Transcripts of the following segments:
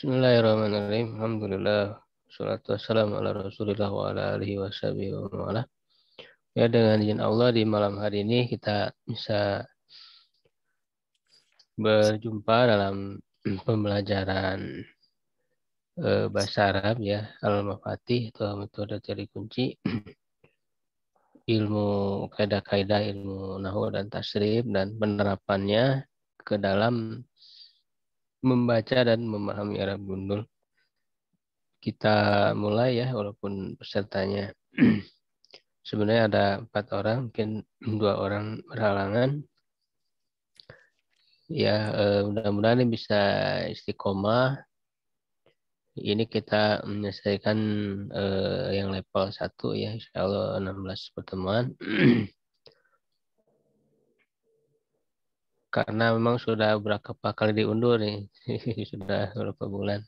Bismillahirrahmanirrahim. Alhamdulillah. Wassalatu wassalamu ala Rasulillah wa ala alihi wa sahbihi wa mawala. Ya, dengan izin Allah di malam hari ini kita bisa berjumpa dalam pembelajaran bahasa Arab ya, Al-Mafatih atau metode teori kunci, ilmu kaidah-kaidah ilmu nahwu dan tasrif dan penerapannya ke dalam membaca dan memahami Arab gundul. Kita mulai ya, walaupun pesertanya sebenarnya ada 4 orang, mungkin 2 orang berhalangan. Ya, mudah-mudahan ini bisa istiqomah. Ini kita menyelesaikan yang level 1 ya, insya Allah 16 pertemuan. Karena memang sudah berapa kali diundur nih, sudah beberapa bulan.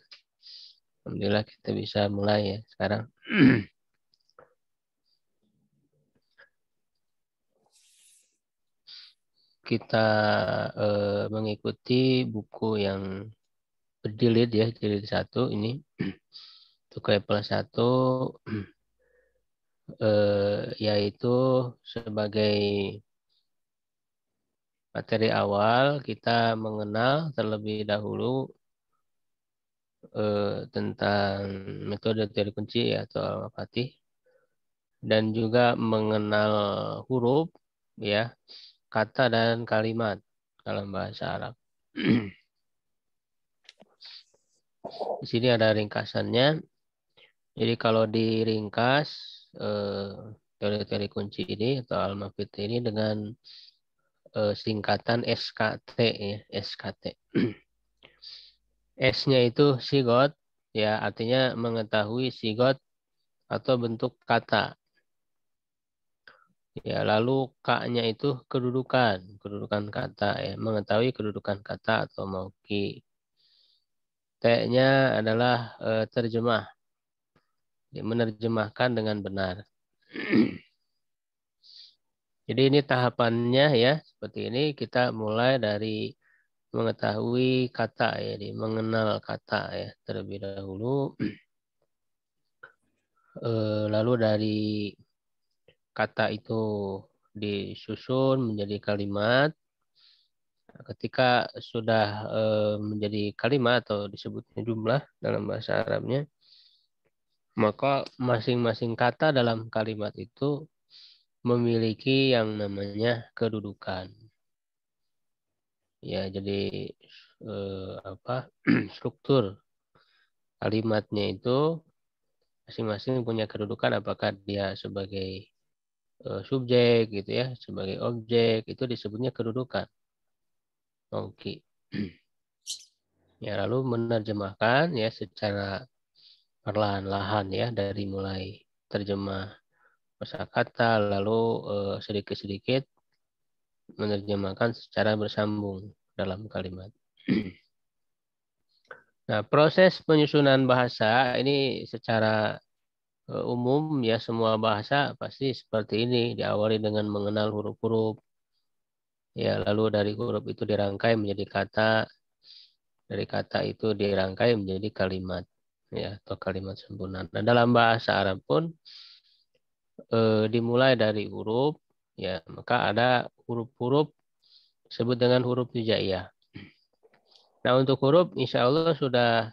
Alhamdulillah kita bisa mulai ya sekarang. Kita mengikuti buku yang berjilid ya, jilid 1 ini. Untuk level 1 yaitu sebagai materi awal kita mengenal terlebih dahulu tentang metode teori kunci atau Al-Mafatih dan juga mengenal huruf ya, kata dan kalimat dalam bahasa Arab. Di sini ada ringkasannya. Jadi kalau diringkas teori-teori kunci ini atau Al-Mafatih ini dengan singkatan SKT ya, SKT. S-nya itu sigot ya, artinya mengetahui sigot atau bentuk kata. Ya, lalu K-nya itu kedudukan kata ya, mengetahui kedudukan kata atau mauki. T-nya adalah terjemah, ya, menerjemahkan dengan benar. Jadi ini tahapannya ya, seperti ini kita mulai dari mengetahui kata ya, mengenal kata ya terlebih dahulu. Lalu dari kata itu disusun menjadi kalimat. Ketika sudah menjadi kalimat atau disebutnya jumlah dalam bahasa Arabnya, maka masing-masing kata dalam kalimat itu memiliki yang namanya kedudukan. Ya, jadi struktur kalimatnya itu masing-masing punya kedudukan, apakah dia sebagai subjek gitu ya, sebagai objek, itu disebutnya kedudukan. Oke. Ya, lalu menerjemahkan ya secara perlahan-lahan ya, dari mulai terjemah kosakata lalu sedikit-sedikit menerjemahkan secara bersambung dalam kalimat. Nah, proses penyusunan bahasa ini secara umum ya, semua bahasa pasti seperti ini, diawali dengan mengenal huruf-huruf. Ya, lalu dari huruf itu dirangkai menjadi kata, dari kata itu dirangkai menjadi kalimat ya, atau kalimat sempurna. Nah, dalam bahasa Arab pun dimulai dari huruf ya, maka ada huruf-huruf disebut dengan huruf hijaiyah. Nah, untuk huruf insya Allah sudah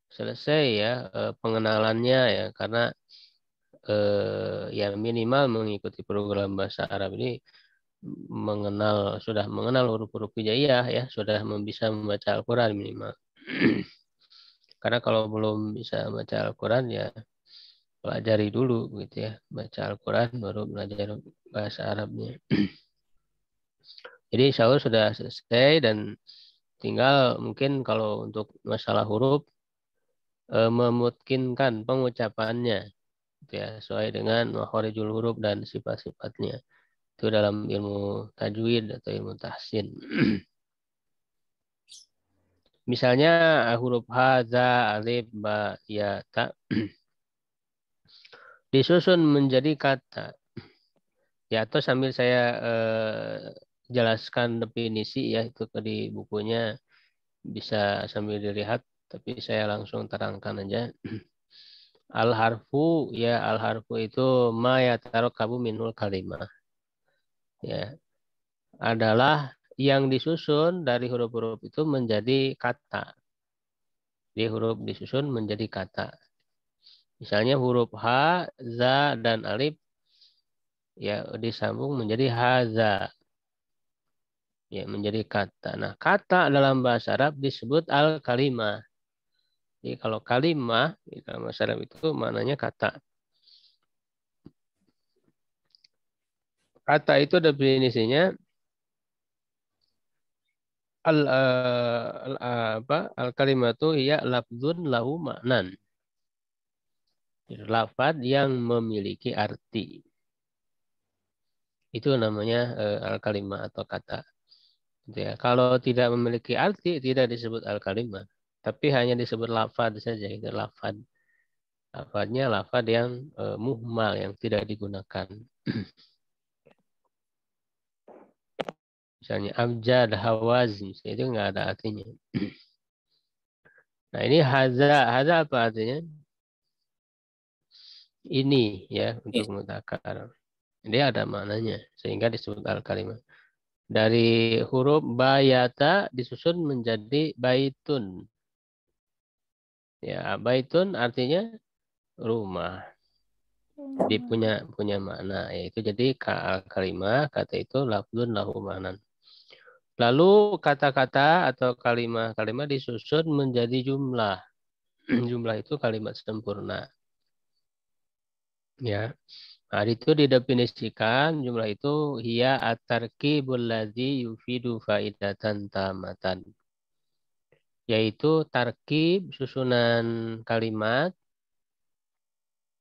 selesai ya pengenalannya ya, karena ya minimal mengikuti program bahasa Arab ini sudah mengenal huruf-huruf hijaiyah ya, sudah bisa membaca Al-Quran minimal. Karena kalau belum bisa baca Al-Quran ya pelajari dulu gitu ya, baca Al-Quran baru belajar bahasa Arabnya. Jadi insya Allah sudah selesai dan tinggal mungkin kalau untuk masalah huruf memungkinkan pengucapannya gitu ya, sesuai dengan makharijul huruf dan sifat-sifatnya. Itu dalam ilmu tajwid atau ilmu tahsin. Misalnya huruf ha, za, alif, ba, ya, ta disusun menjadi kata. Ya, atau sambil saya jelaskan definisi ya, itu di bukunya bisa sambil dilihat tapi saya langsung terangkan aja. Al-harfu, ya al-harfu itu ma yatarakkabu minhul kalimah. Ya, adalah yang disusun dari huruf-huruf itu menjadi kata. Jadi huruf disusun menjadi kata. Misalnya huruf H, za, dan alif ya disambung menjadi haza. Ya, menjadi kata. Nah, kata dalam bahasa Arab disebut al-kalimah. Jadi kalau kalimah di dalam bahasa Arab itu maknanya kata. Kata itu definisinya al kalimatu ya lafdzun lahu maknan. Lafaz yang memiliki arti. Itu namanya al kalimah atau kata. Gitu ya. Kalau tidak memiliki arti tidak disebut al kalimah, tapi hanya disebut lafaz saja. Itu lafaz. Lafaznya lafaz yang muhmal yang tidak digunakan. Misalnya abjad, hawazin, itu nggak ada artinya. Nah ini haza, haza apa artinya? Ini ya untuk mutakar. Dia ada maknanya sehingga disebut al-kalimah. Dari huruf bayata disusun menjadi baitun. Ya, baitun artinya rumah. Dia punya makna yaitu jadi al-kalimah kata itu lafzun lahu maknan. Lalu kata-kata atau kalimat-kalimat disusun menjadi jumlah. Jumlah itu kalimat sempurna. Ya. Nah, itu didefinisikan jumlah itu hiya at-tarkibul ladzi yufidu faidatan tamatan. Yaitu tarkib susunan kalimat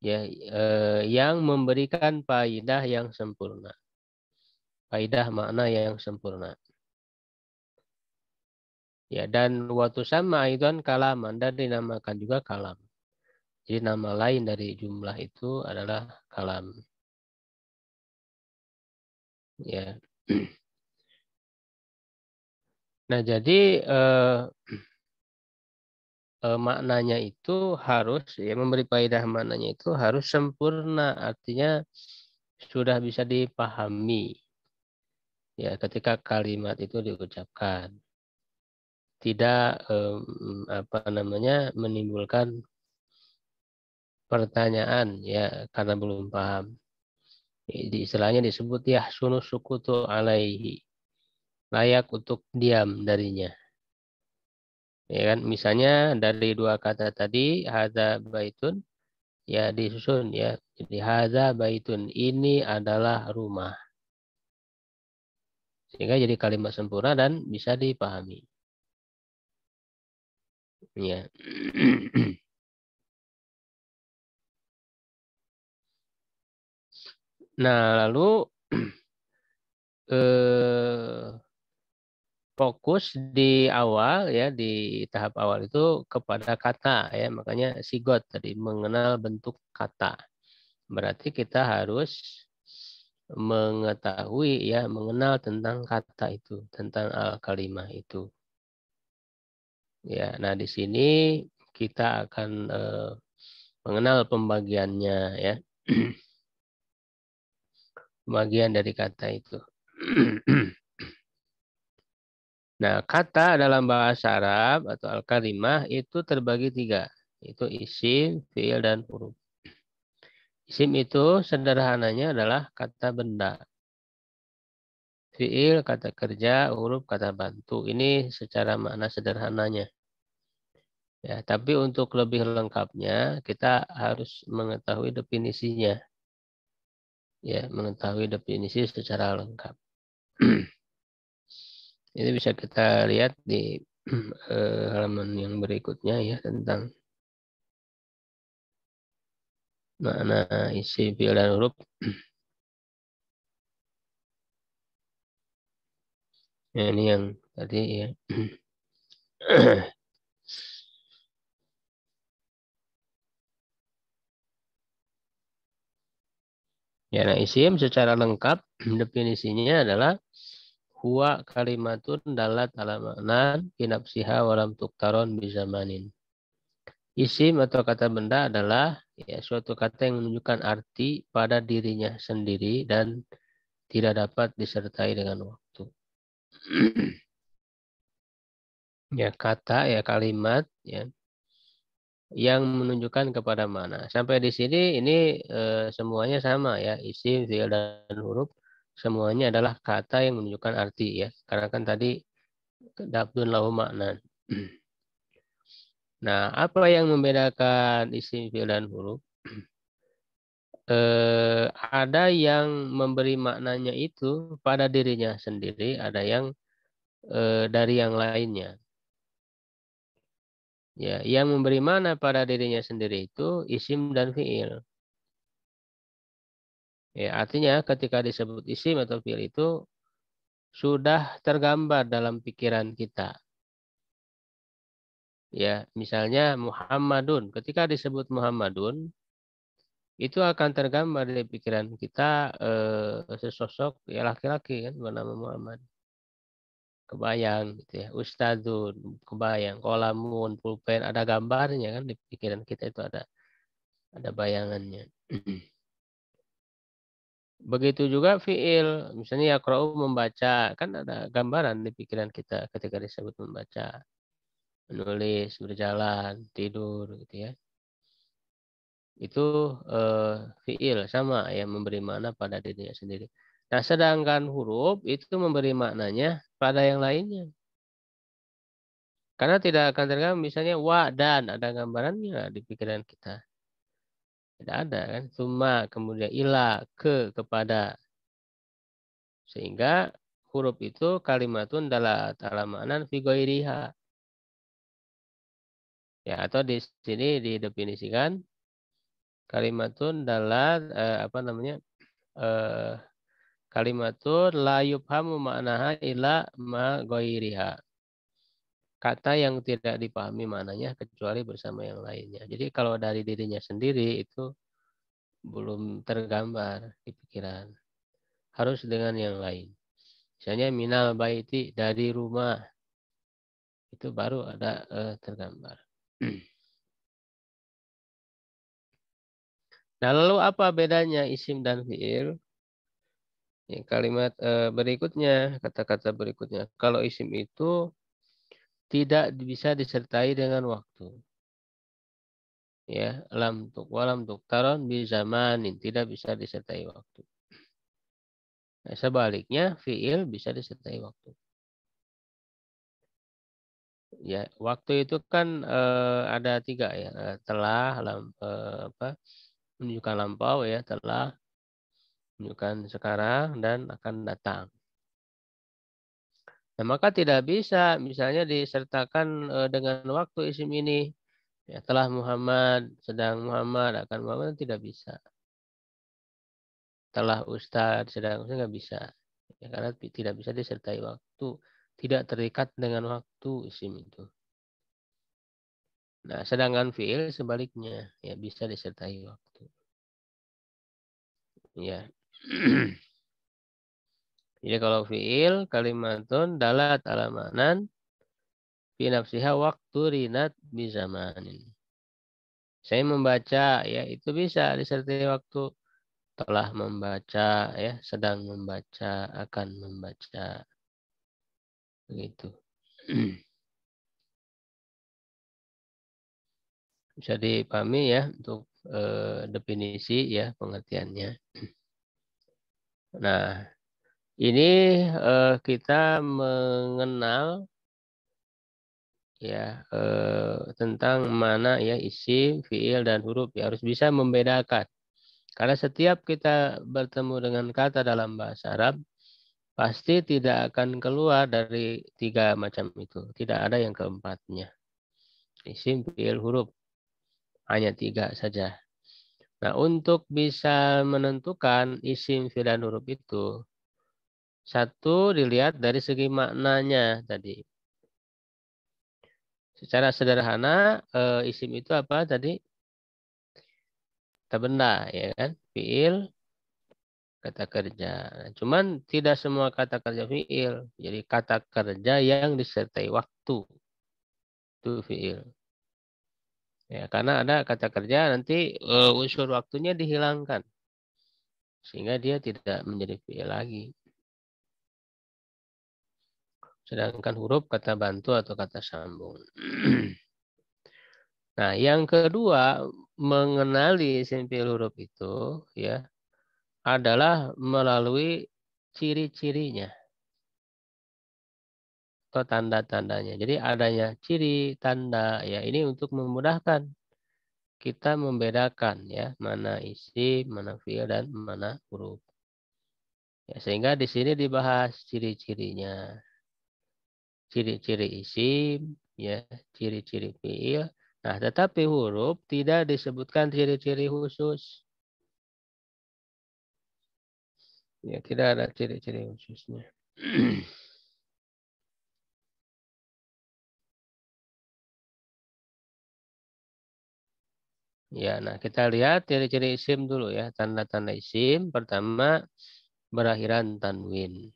ya yang memberikan faidah yang sempurna. Faidah makna yang sempurna. Ya, dan waktu sama aidan kalaman dan dinamakan juga kalam. Jadi nama lain dari jumlah itu adalah kalam. Ya. Nah, jadi maknanya itu harus ya memberi faedah maknanya itu harus sempurna. Artinya sudah bisa dipahami. Ya, ketika kalimat itu diucapkan. Tidak apa namanya menimbulkan pertanyaan ya karena belum paham. Di istilahnya disebut ya sunu sukutu alaihi. Layak untuk diam darinya. Ya kan misalnya dari dua kata tadi hadza baitun ya disusun ya. Jadi hadza baitun ini adalah rumah. Sehingga jadi kalimat sempurna dan bisa dipahami. Ya. Nah, lalu fokus di awal ya di tahap awal itu kepada kata ya makanya sigot tadi mengenal bentuk kata berarti kita harus mengetahui ya mengenal tentang kata itu tentang al-kalimah itu ya nah di sini kita akan mengenal pembagiannya ya pembagian dari kata itu. Nah, kata dalam bahasa Arab atau al-kalimah itu terbagi tiga. Itu isim, fi'il, dan huruf. Isim itu sederhananya adalah kata benda. Fi'il, kata kerja, huruf, kata bantu. Ini secara makna sederhananya. Ya, tapi untuk lebih lengkapnya, kita harus mengetahui definisinya. Ya, mengetahui definisi secara lengkap. Ini bisa kita lihat di halaman yang berikutnya ya tentang makna isi fi'il dan huruf. Ya, ini yang tadi ya. Ya, nah isim secara lengkap definisinya adalah huwa kalimatun dalat ala maknan binafsiha walam tuktaron bizamanin. Isim atau kata benda adalah ya suatu kata yang menunjukkan arti pada dirinya sendiri dan tidak dapat disertai dengan waktu. Ya kata ya kalimat ya yang menunjukkan kepada mana. Sampai di sini ini semuanya sama ya, isim, fi'il dan huruf semuanya adalah kata yang menunjukkan arti ya. Karena kan tadi dabdun lahu makna. Nah, apa yang membedakan isim, fi'il dan huruf? Ada yang memberi maknanya itu pada dirinya sendiri, ada yang dari yang lainnya. Ya, yang memberi makna pada dirinya sendiri itu isim dan fi'il. Ya, artinya ketika disebut isim atau fi'il itu sudah tergambar dalam pikiran kita. Ya, misalnya Muhammadun. Ketika disebut Muhammadun, itu akan tergambar di pikiran kita sesosok ya laki-laki kan bernama Muhammad. Kebayang gitu ya. Ustadzun, kebayang. Kolamun, pulpen, ada gambarnya kan di pikiran kita itu ada bayangannya. Begitu juga fiil, misalnya yaqra'u membaca, kan ada gambaran di pikiran kita ketika disebut membaca, menulis, berjalan, tidur gitu ya. Itu fiil sama yang memberi makna pada dirinya sendiri. Nah, sedangkan huruf itu memberi maknanya pada yang lainnya. Karena tidak akan tergambar misalnya wa dan ada gambarannya di pikiran kita. Tidak ada kan. Summa kemudian ila kepada. Sehingga huruf itu kalimatun dalat ala maknan fi ghairiha. Ya, atau di sini didefinisikan kalimatun dalat apa namanya? Eh, kalimatun la yufhamu maknaha illa ma ghairiha. Kata yang tidak dipahami maknanya kecuali bersama yang lainnya. Jadi kalau dari dirinya sendiri itu belum tergambar di pikiran. Harus dengan yang lain. Misalnya minal baiti dari rumah. Itu baru ada tergambar. Nah, lalu apa bedanya isim dan fiil? Ya, kalimat berikutnya, kata-kata berikutnya. Kalau isim itu tidak bisa disertai dengan waktu. Ya, walam tuk taron bi zamanin tidak bisa disertai waktu. Nah, sebaliknya fiil bisa disertai waktu. Ya, waktu itu kan ada tiga ya, telah, apa, menunjukkan lampau ya, telah, menunjukkan sekarang dan akan datang. Nah, maka tidak bisa misalnya disertakan dengan waktu isim ini. Ya, telah Muhammad, sedang Muhammad, akan Muhammad tidak bisa. Telah Ustadz, sedang Ustadz nggak bisa. Ya, karena tidak bisa disertai waktu. Tidak terikat dengan waktu isim itu. Nah, sedangkan fiil sebaliknya. Ya, bisa disertai waktu. Ya. Jadi kalau fiil kalimatun dalat ala ma'nan fi nafsiha waktu rinat bizamanin. Saya membaca ya itu bisa disertai waktu telah membaca ya sedang membaca akan membaca begitu. Bisa dipahami ya untuk definisi ya pengertiannya. Nah, ini kita mengenal ya tentang mana ya isim, fiil dan huruf ya harus bisa membedakan. Karena setiap kita bertemu dengan kata dalam bahasa Arab pasti tidak akan keluar dari tiga macam itu. Tidak ada yang keempatnya. Isim, fiil, huruf hanya tiga saja. Nah, untuk bisa menentukan isim, fiil dan huruf itu satu dilihat dari segi maknanya tadi. Secara sederhana isim itu apa tadi? Kata benda ya kan? Fiil kata kerja. Cuman tidak semua kata kerja fiil. Jadi kata kerja yang disertai waktu itu fiil. Ya, karena ada kata kerja nanti unsur waktunya dihilangkan sehingga dia tidak menjadi fi'il lagi. Sedangkan huruf kata bantu atau kata sambung. Nah, yang kedua mengenali isim fi'il huruf itu ya adalah melalui ciri-cirinya atau tanda-tandanya. Jadi adanya ciri tanda ya ini untuk memudahkan kita membedakan ya mana isim, mana fi'il dan mana huruf. Ya, sehingga di sini dibahas ciri-cirinya. Ciri-ciri isim, ya, ciri-ciri fi'il. Nah, tetapi huruf tidak disebutkan ciri-ciri khusus. Ya, tidak ada ciri-ciri khususnya. Ya, nah kita lihat ciri-ciri isim dulu ya. Tanda-tanda isim. Pertama, berakhiran tanwin.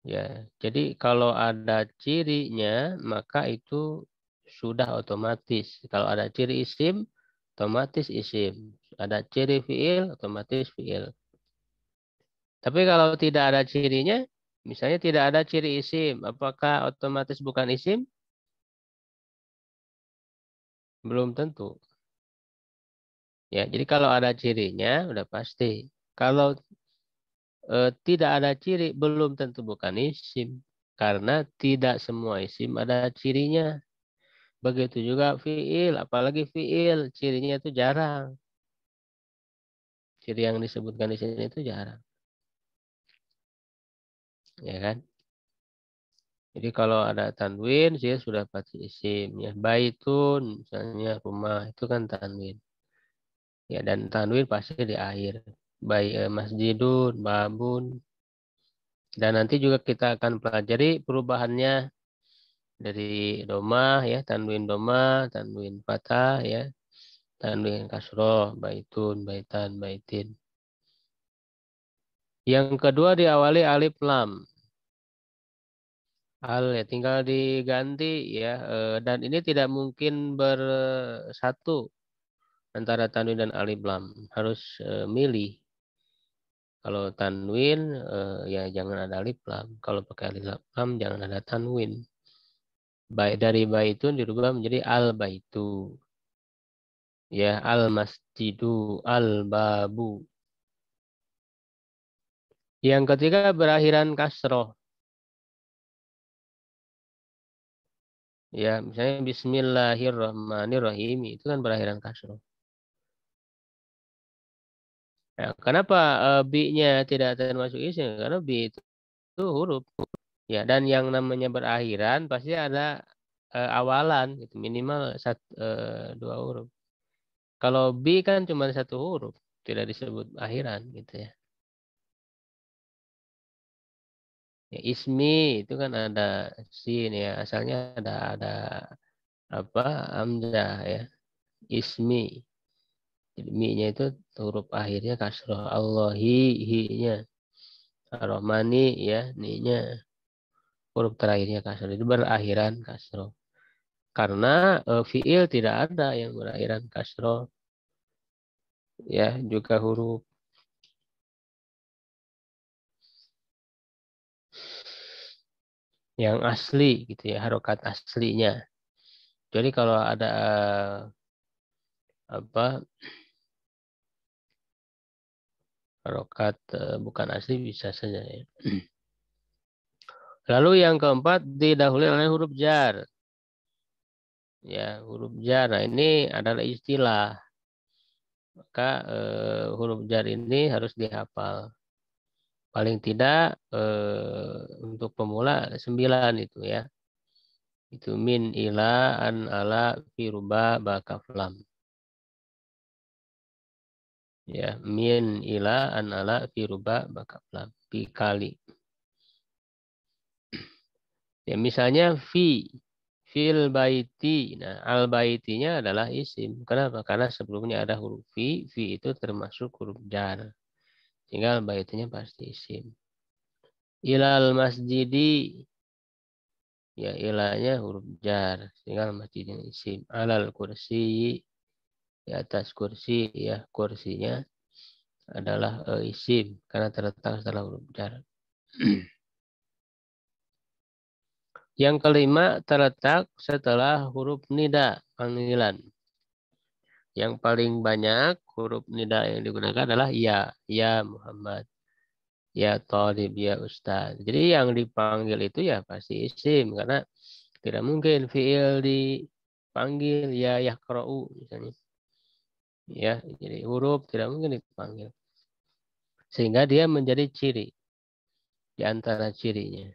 Ya, jadi kalau ada cirinya, maka itu sudah otomatis. Kalau ada ciri isim, otomatis isim. Ada ciri fiil, otomatis fiil. Tapi kalau tidak ada cirinya, misalnya tidak ada ciri isim, apakah otomatis bukan isim? Belum tentu. Ya, jadi kalau ada cirinya, udah pasti. Kalau tidak ada ciri, belum tentu bukan isim. Karena tidak semua isim ada cirinya. Begitu juga fiil, apalagi fiil, cirinya itu jarang. Ciri yang disebutkan di sini itu jarang. Ya kan? Jadi kalau ada tanwin, dia sudah pasti isim. Ya, baitun, misalnya rumah, itu kan tanwin. Ya, dan tanwin pasti di akhir. Baik masjidun, babun. Dan nanti juga kita akan pelajari perubahannya dari domah, ya, tanwin domah, tanwin fathah, ya, tanwin kasroh, baitun, baitan, baitin. Yang kedua diawali alif lam. Al ya tinggal diganti ya dan ini tidak mungkin bersatu antara tanwin dan alif lam. Harus milih. Kalau tanwin ya jangan ada alif lam. Kalau pakai alif lam jangan ada tanwin. Baik dari baitun dirubah menjadi al baitu. Ya al masjidu al babu. Yang ketiga berakhiran kasroh. Ya misalnya Bismillahirrahmanirrahim itu kan berakhiran kasroh. Ya, kenapa B-nya tidak termasuk isim? Karena B itu huruf. Ya, dan yang namanya berakhiran pasti ada awalan, gitu. Minimal dua huruf. Kalau B kan cuma satu huruf, tidak disebut akhiran, gitu ya. Ya, ismi itu kan ada sin ya, asalnya ada apa hamzah ya, ismi. Jadi mi-nya itu huruf akhirnya kasroh. Allahi hi-nya. Ar-Rahmani ya, ni-nya. Huruf terakhirnya kasroh. Itu berakhiran kasroh. Karena fiil tidak ada yang berakhiran kasroh. Ya, juga huruf yang asli gitu ya, harokat aslinya. Jadi kalau ada apa harokat bukan asli bisa saja ya. Lalu yang keempat didahului oleh huruf jar. Ya, huruf jar. Nah, ini adalah istilah. Maka huruf jar ini harus dihafal. Paling tidak untuk pemula 9 itu ya. Itu min, ila, an, ala, fi, ruba, ba, kaf, lam. Ya, min, ila, an, ala, fi, ruba, ba, kaf, lam. Fi, kali. Ya, misalnya fi, fil baiti. Nah, al baitinya adalah isim. Kenapa? Karena sebelumnya ada huruf fi itu termasuk huruf jar. Sehingga al baitinya pasti isim. Ilal masjidi. Ya ilahnya huruf jar. Tinggal masjidnya isim. Alal kursi, di atas kursi, ya kursinya adalah isim karena terletak setelah huruf jar. Yang kelima terletak setelah huruf nida, panggilan. Yang paling banyak huruf nida yang digunakan adalah ya, ya Muhammad, ya Thalib, ya Ustaz. Jadi yang dipanggil itu ya pasti isim karena tidak mungkin fiil dipanggil ya yaqra'u misalnya. Ya, jadi huruf tidak mungkin dipanggil. Sehingga dia menjadi ciri di antara cirinya.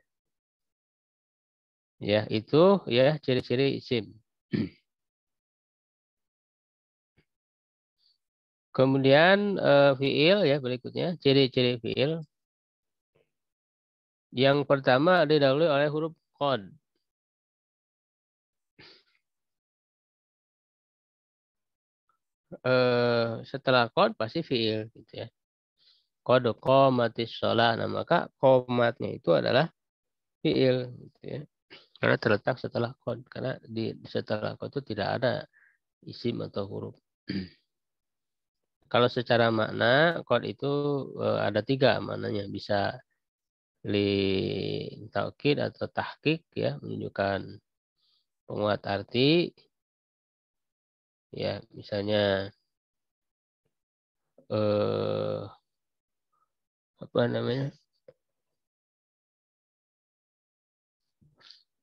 Ya, itu ya ciri-ciri isim. Kemudian fiil ya berikutnya, ciri-ciri fiil. Yang pertama didahului oleh huruf qad. Setelah qad pasti fiil gitu ya. Qad qamatis shalah. Nah, maka qomatnya itu adalah fiil gitu ya. Karena terletak setelah qad. Karena di setelah qad itu tidak ada isim atau huruf. Kalau secara makna, qad itu ada tiga maknanya. Bisa li taukid atau tahqiq ya, menunjukkan penguat arti. Ya, misalnya eh, apa namanya?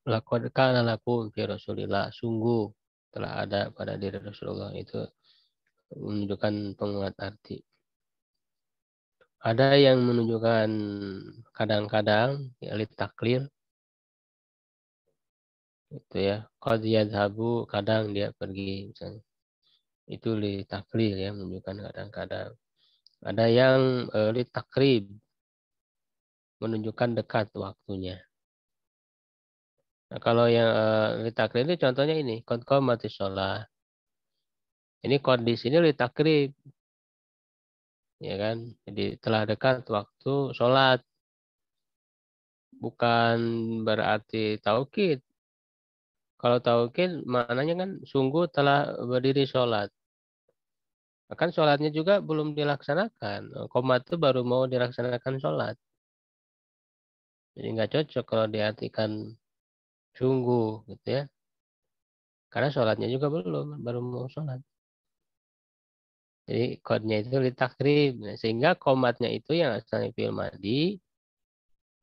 Laqad kana lakum fi Rasulillah. Sungguh telah ada pada diri Rasulullah itu menunjukkan penguat arti. Ada yang menunjukkan kadang-kadang ya taklil itu ya. Qad yadhabu kadang dia pergi misalnya. Itu li taklil ya menunjukkan kadang-kadang. Ada yang li takrib menunjukkan dekat waktunya. Nah, kalau yang li takrib itu contohnya ini, qad qamatis shalah. Ini kondisi ini li takrib ya kan. Jadi telah dekat waktu sholat. Bukan berarti taukid. Kalau taukid maknanya kan sungguh telah berdiri sholat. Kan sholatnya juga belum dilaksanakan. Komat itu baru mau dilaksanakan sholat. Jadi nggak cocok kalau diartikan sungguh gitu ya. Karena sholatnya juga belum, baru mau sholat. Jadi kodnya itu litakrib. Nah, sehingga komatnya itu yang asalnya fi'il madi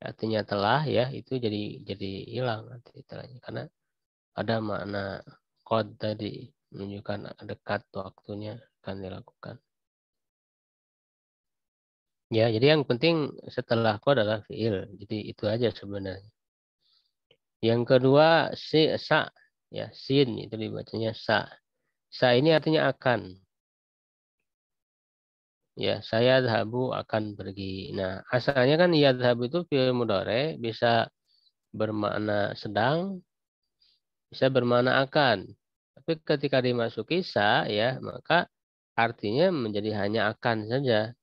artinya telah ya itu jadi hilang nanti telahnya karena ada makna qad tadi menunjukkan dekat waktunya akan dilakukan. Ya, jadi yang penting setelah qad adalah fiil. Jadi itu aja sebenarnya. Yang kedua sa ya sin itu dibacanya sa. Sa ini artinya akan. Ya, saya dhahabu akan pergi. Nah, asalnya kan ya dhahabu itu fiil mudhari bisa bermakna sedang, bisa bermakna akan. Tapi ketika dimasuki sa ya, maka artinya menjadi hanya akan saja.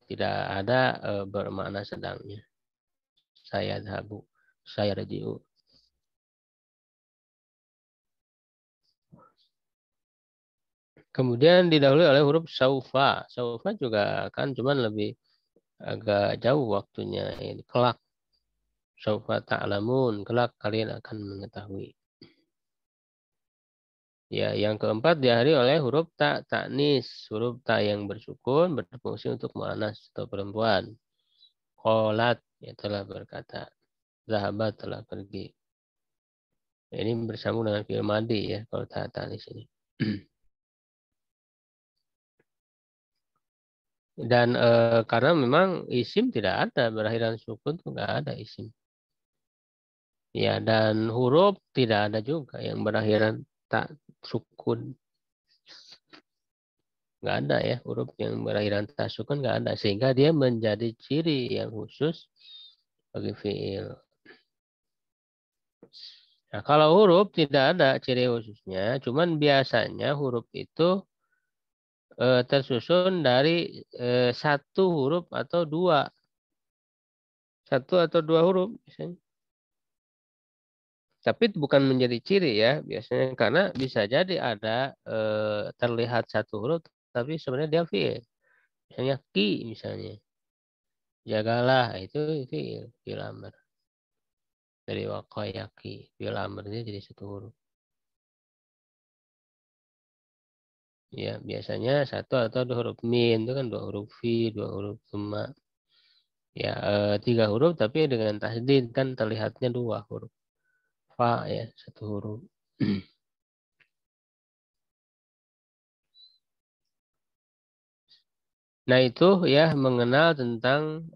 Tidak ada bermakna sedangnya. Saya dhahabu, saya rajiu. Kemudian didahului oleh huruf saufa. Saufa juga kan cuman lebih agak jauh waktunya. Ini kelak. Saufa ta'lamun. Kelak kalian akan mengetahui. Ya, yang keempat diakhiri oleh huruf ta taknis, huruf ta yang bersukun berfungsi untuk muannas atau perempuan. Qalat ya telah berkata, zahabat telah pergi. Ini bersambung dengan fi'il madi ya kalau ta taknis ini. Dan karena memang isim tidak ada berakhiran sukun tuh nggak ada isim. Ya dan huruf tidak ada juga yang berakhiran tak sukun. Nggak ada ya huruf yang berakhiran tak sukun nggak ada sehingga dia menjadi ciri yang khusus bagi fiil. Nah, kalau huruf tidak ada ciri khususnya, cuman biasanya huruf itu tersusun dari satu huruf atau dua, satu atau dua huruf misalnya. Tapi itu bukan menjadi ciri ya biasanya karena bisa jadi ada terlihat satu huruf tapi sebenarnya dia fiil. Misalnya ki misalnya. Jagalah itu fiil, fiil amr. Dari waqayaki, fiil amrnya jadi satu huruf. Ya, biasanya satu atau dua huruf min itu kan dua huruf fi, dua huruf summa. Ya, tiga huruf tapi dengan tasdid kan terlihatnya dua huruf. Fa ya, satu huruf. Nah, itu ya mengenal tentang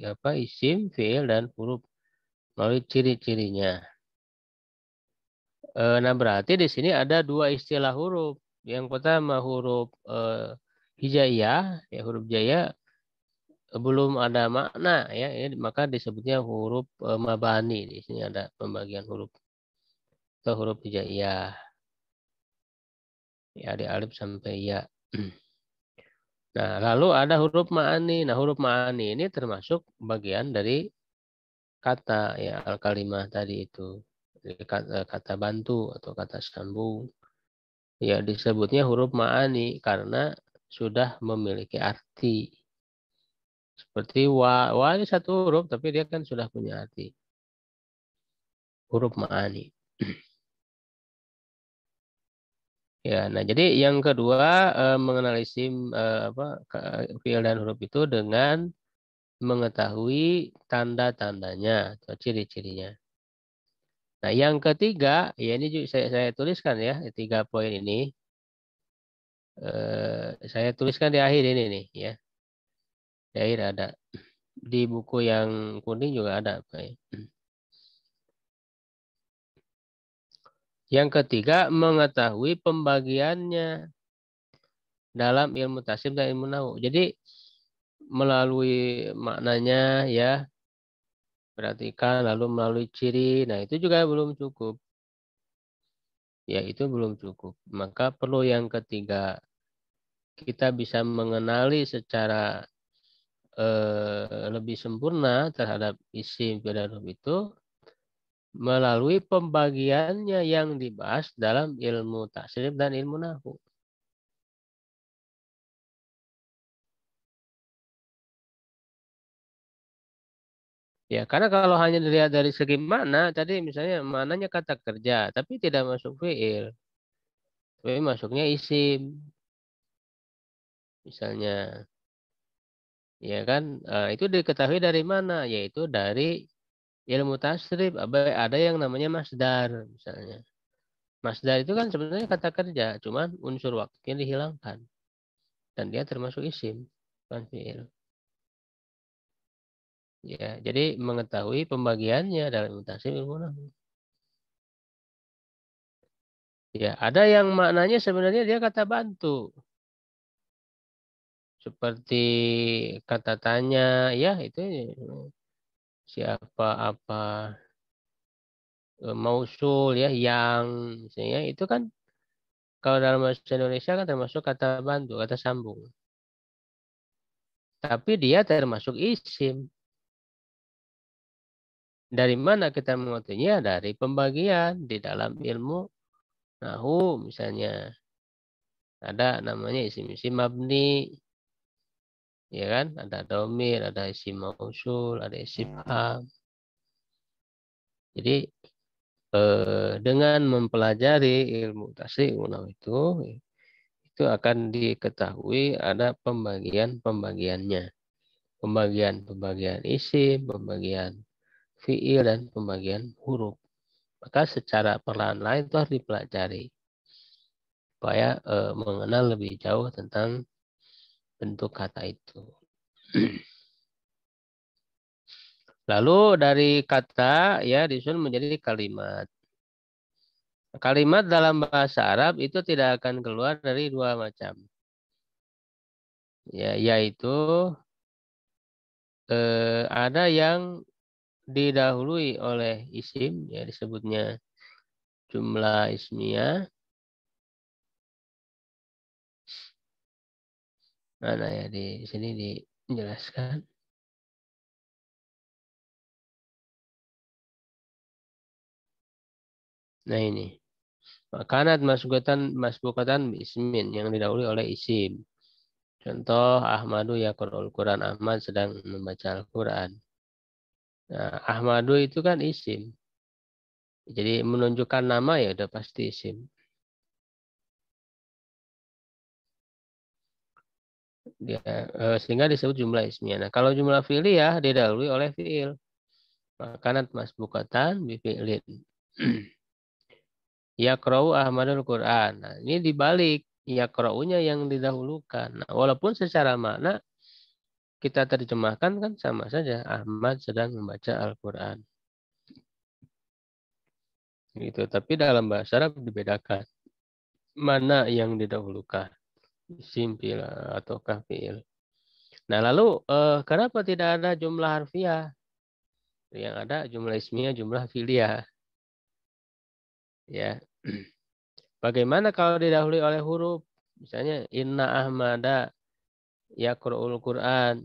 apa isim, fiil dan huruf melalui ciri-cirinya. Nah, berarti di sini ada dua istilah huruf. Yang pertama huruf hijaiyah, ya huruf jaya belum ada makna ya, maka disebutnya huruf mabani. Di sini ada pembagian huruf atau huruf hijaiyah. Ya, dari alif sampai ya. Nah, lalu ada huruf ma'ani. Nah, huruf ma'ani ini termasuk bagian dari kata ya al-kalimah tadi itu. Jadi kata bantu atau kata sambung. Ya, disebutnya huruf ma'ani karena sudah memiliki arti. Seperti wa, wa ini satu huruf tapi dia kan sudah punya arti. Huruf ma'ani. Ya, nah jadi yang kedua mengenal isim apa fiil dan huruf itu dengan mengetahui tanda-tandanya atau ciri-cirinya. Nah, yang ketiga, ya ini juga saya tuliskan ya, tiga poin ini. Saya tuliskan di akhir ini nih, ya. Di akhir ada. Di buku yang kuning juga ada. Pak, ya. Yang ketiga, mengetahui pembagiannya dalam ilmu tasrif dan ilmu nahu. Jadi, melalui maknanya ya, perhatikan, lalu melalui ciri. Nah, itu juga belum cukup. Ya, itu belum cukup. Maka perlu yang ketiga. Kita bisa mengenali secara lebih sempurna terhadap isim dan huruf itu melalui pembagiannya yang dibahas dalam ilmu tasrif dan ilmu nahwu. Ya, karena kalau hanya dilihat dari segi makna, tadi misalnya maknanya kata kerja, tapi tidak masuk fiil, tapi masuknya isim, misalnya, ya kan, itu diketahui dari mana? Yaitu dari ilmu tasrif, ada yang namanya masdar, misalnya. Masdar itu kan sebenarnya kata kerja, cuman unsur waktunya dihilangkan. Dan dia termasuk isim, bukan fiil. Ya, jadi mengetahui pembagiannya dalam mutasi ilmu nahwu. Ya, ada yang maknanya sebenarnya dia kata bantu. Seperti kata tanya, ya itu siapa, apa, mausul, ya, yang, misalnya itu kan kalau dalam bahasa Indonesia kan termasuk kata bantu, kata sambung. Tapi dia termasuk isim. Dari mana kita mengetahuinya? Dari pembagian di dalam ilmu nahu misalnya. Ada namanya isim-isim mabni, ya kan? Ada domir, ada isim mausul, ada isim ham. Jadi dengan mempelajari ilmu tasrif nahu itu akan diketahui ada pembagian-pembagiannya. Pembagian-pembagian isim, pembagian fiil, dan pembagian huruf. Maka secara perlahan-lahan itu harus dipelajari supaya mengenal lebih jauh tentang bentuk kata itu. Lalu dari kata ya disusun menjadi kalimat. Kalimat dalam bahasa Arab itu tidak akan keluar dari dua macam. Ya, yaitu ada yang didahului oleh isim, ya disebutnya jumlah ismiyah. Mana ya di sini dijelaskan. Nah ini. Kanat masbukatan ismin yang didahului oleh isim. Contoh Ahmadu yaqra'ul Quran. Ahmad sedang membaca Al-Quran. Nah, Ahmadu itu kan isim. Jadi menunjukkan nama ya udah pasti isim. Dia, sehingga disebut jumlah ismiyah. Nah, kalau jumlah fi'liyah didahului oleh fi'il. Kanat masbukatan bifi'lin. Yaqra'u Ahmadul Quran. Nah, ini dibalik. Yaqra'unya yang didahulukan. Nah, walaupun secara makna kita terjemahkan kan sama saja. Ahmad sedang membaca Al-Quran. Gitu. Tapi dalam bahasa Arab dibedakan. Mana yang didahulukan. Simpil ataukah fi'il. Nah lalu kenapa tidak ada jumlah harfiah? Yang ada jumlah ismiyah, jumlah fi'liyah. Ya. Bagaimana kalau didahului oleh huruf? Misalnya inna ahmada yaqra'ul Quran.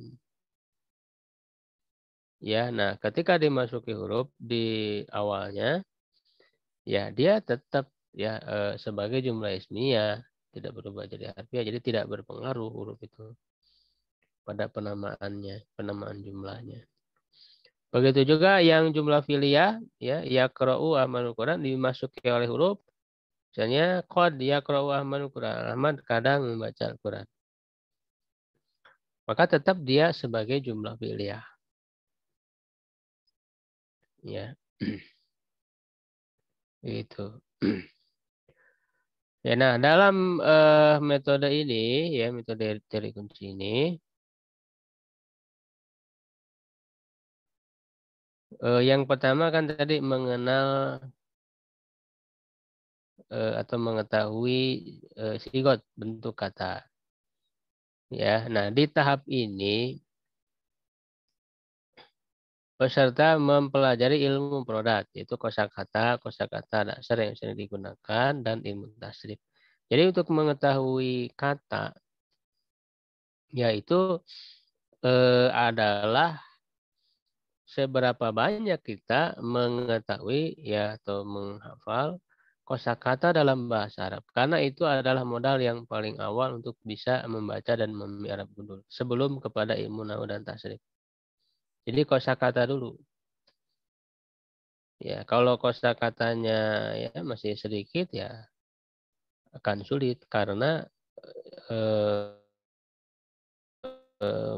Ya, nah ketika dimasuki huruf di awalnya, ya dia tetap ya sebagai jumlah ismiyah, tidak berubah jadi harfiah, jadi tidak berpengaruh huruf itu pada penamaannya, penamaan jumlahnya. Begitu juga yang jumlah fi'liyah, ya yaqra'u amalul Quran dimasuki oleh huruf, misalnya qad yaqra'u amalul Quran, Ahmad kadang membaca Al-Quran. Maka tetap dia sebagai jumlah fi'liyah. Ya, itu. Ya, nah dalam metode ini, ya metode teori kunci ini, yang pertama kan tadi mengenal atau mengetahui sigot bentuk kata. Ya, nah di tahap ini peserta mempelajari ilmu produk, yaitu kosakata dasar yang sering digunakan dan ilmu tasrif. Jadi untuk mengetahui kata, yaitu adalah seberapa banyak kita mengetahui ya atau menghafal kosakata dalam bahasa Arab. Karena itu adalah modal yang paling awal untuk bisa membaca dan memahami Arab gundul sebelum kepada ilmu nahwu dan tasrif. Jadi kosakata dulu. Ya, kalau kosakatanya ya masih sedikit ya akan sulit karena eh,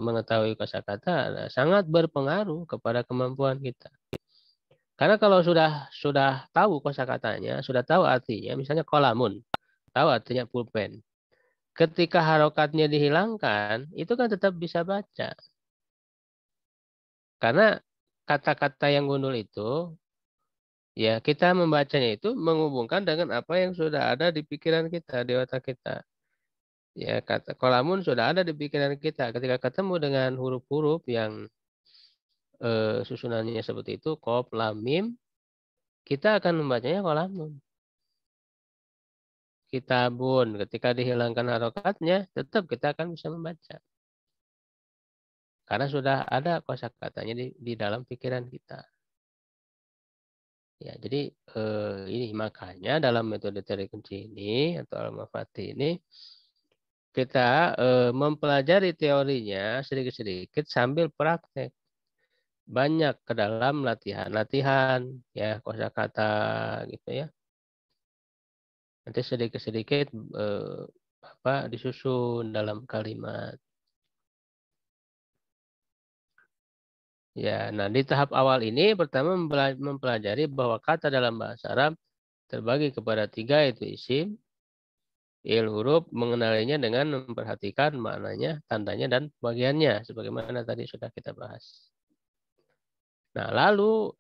mengetahui kosakata sangat berpengaruh kepada kemampuan kita. Karena kalau sudah tahu kosakatanya, sudah tahu artinya, misalnya kolamun, tahu artinya pulpen. Ketika harokatnya dihilangkan, itu kan tetap bisa baca. Karena kata-kata yang gundul itu, ya kita membacanya itu menghubungkan dengan apa yang sudah ada di pikiran kita, di otak kita. Ya kata kolamun sudah ada di pikiran kita. Ketika ketemu dengan huruf-huruf yang susunannya seperti itu, kof, lam, mim, kita akan membacanya kolamun. Kitabun. Ketika dihilangkan harokatnya, tetap kita akan bisa membaca. Karena sudah ada kosakatanya di dalam pikiran kita. Ya, jadi ini makanya dalam metode teori kunci ini atau Al-Mafati ini kita mempelajari teorinya sedikit-sedikit sambil praktek. Banyak ke dalam latihan-latihan ya kosakata gitu ya. Nanti sedikit-sedikit disusun dalam kalimat. Ya, nah di tahap awal ini pertama mempelajari bahwa kata dalam bahasa Arab terbagi kepada tiga, yaitu isim, fi'il, huruf, mengenalinya dengan memperhatikan maknanya, tandanya, dan bagiannya, sebagaimana tadi sudah kita bahas. Nah, lalu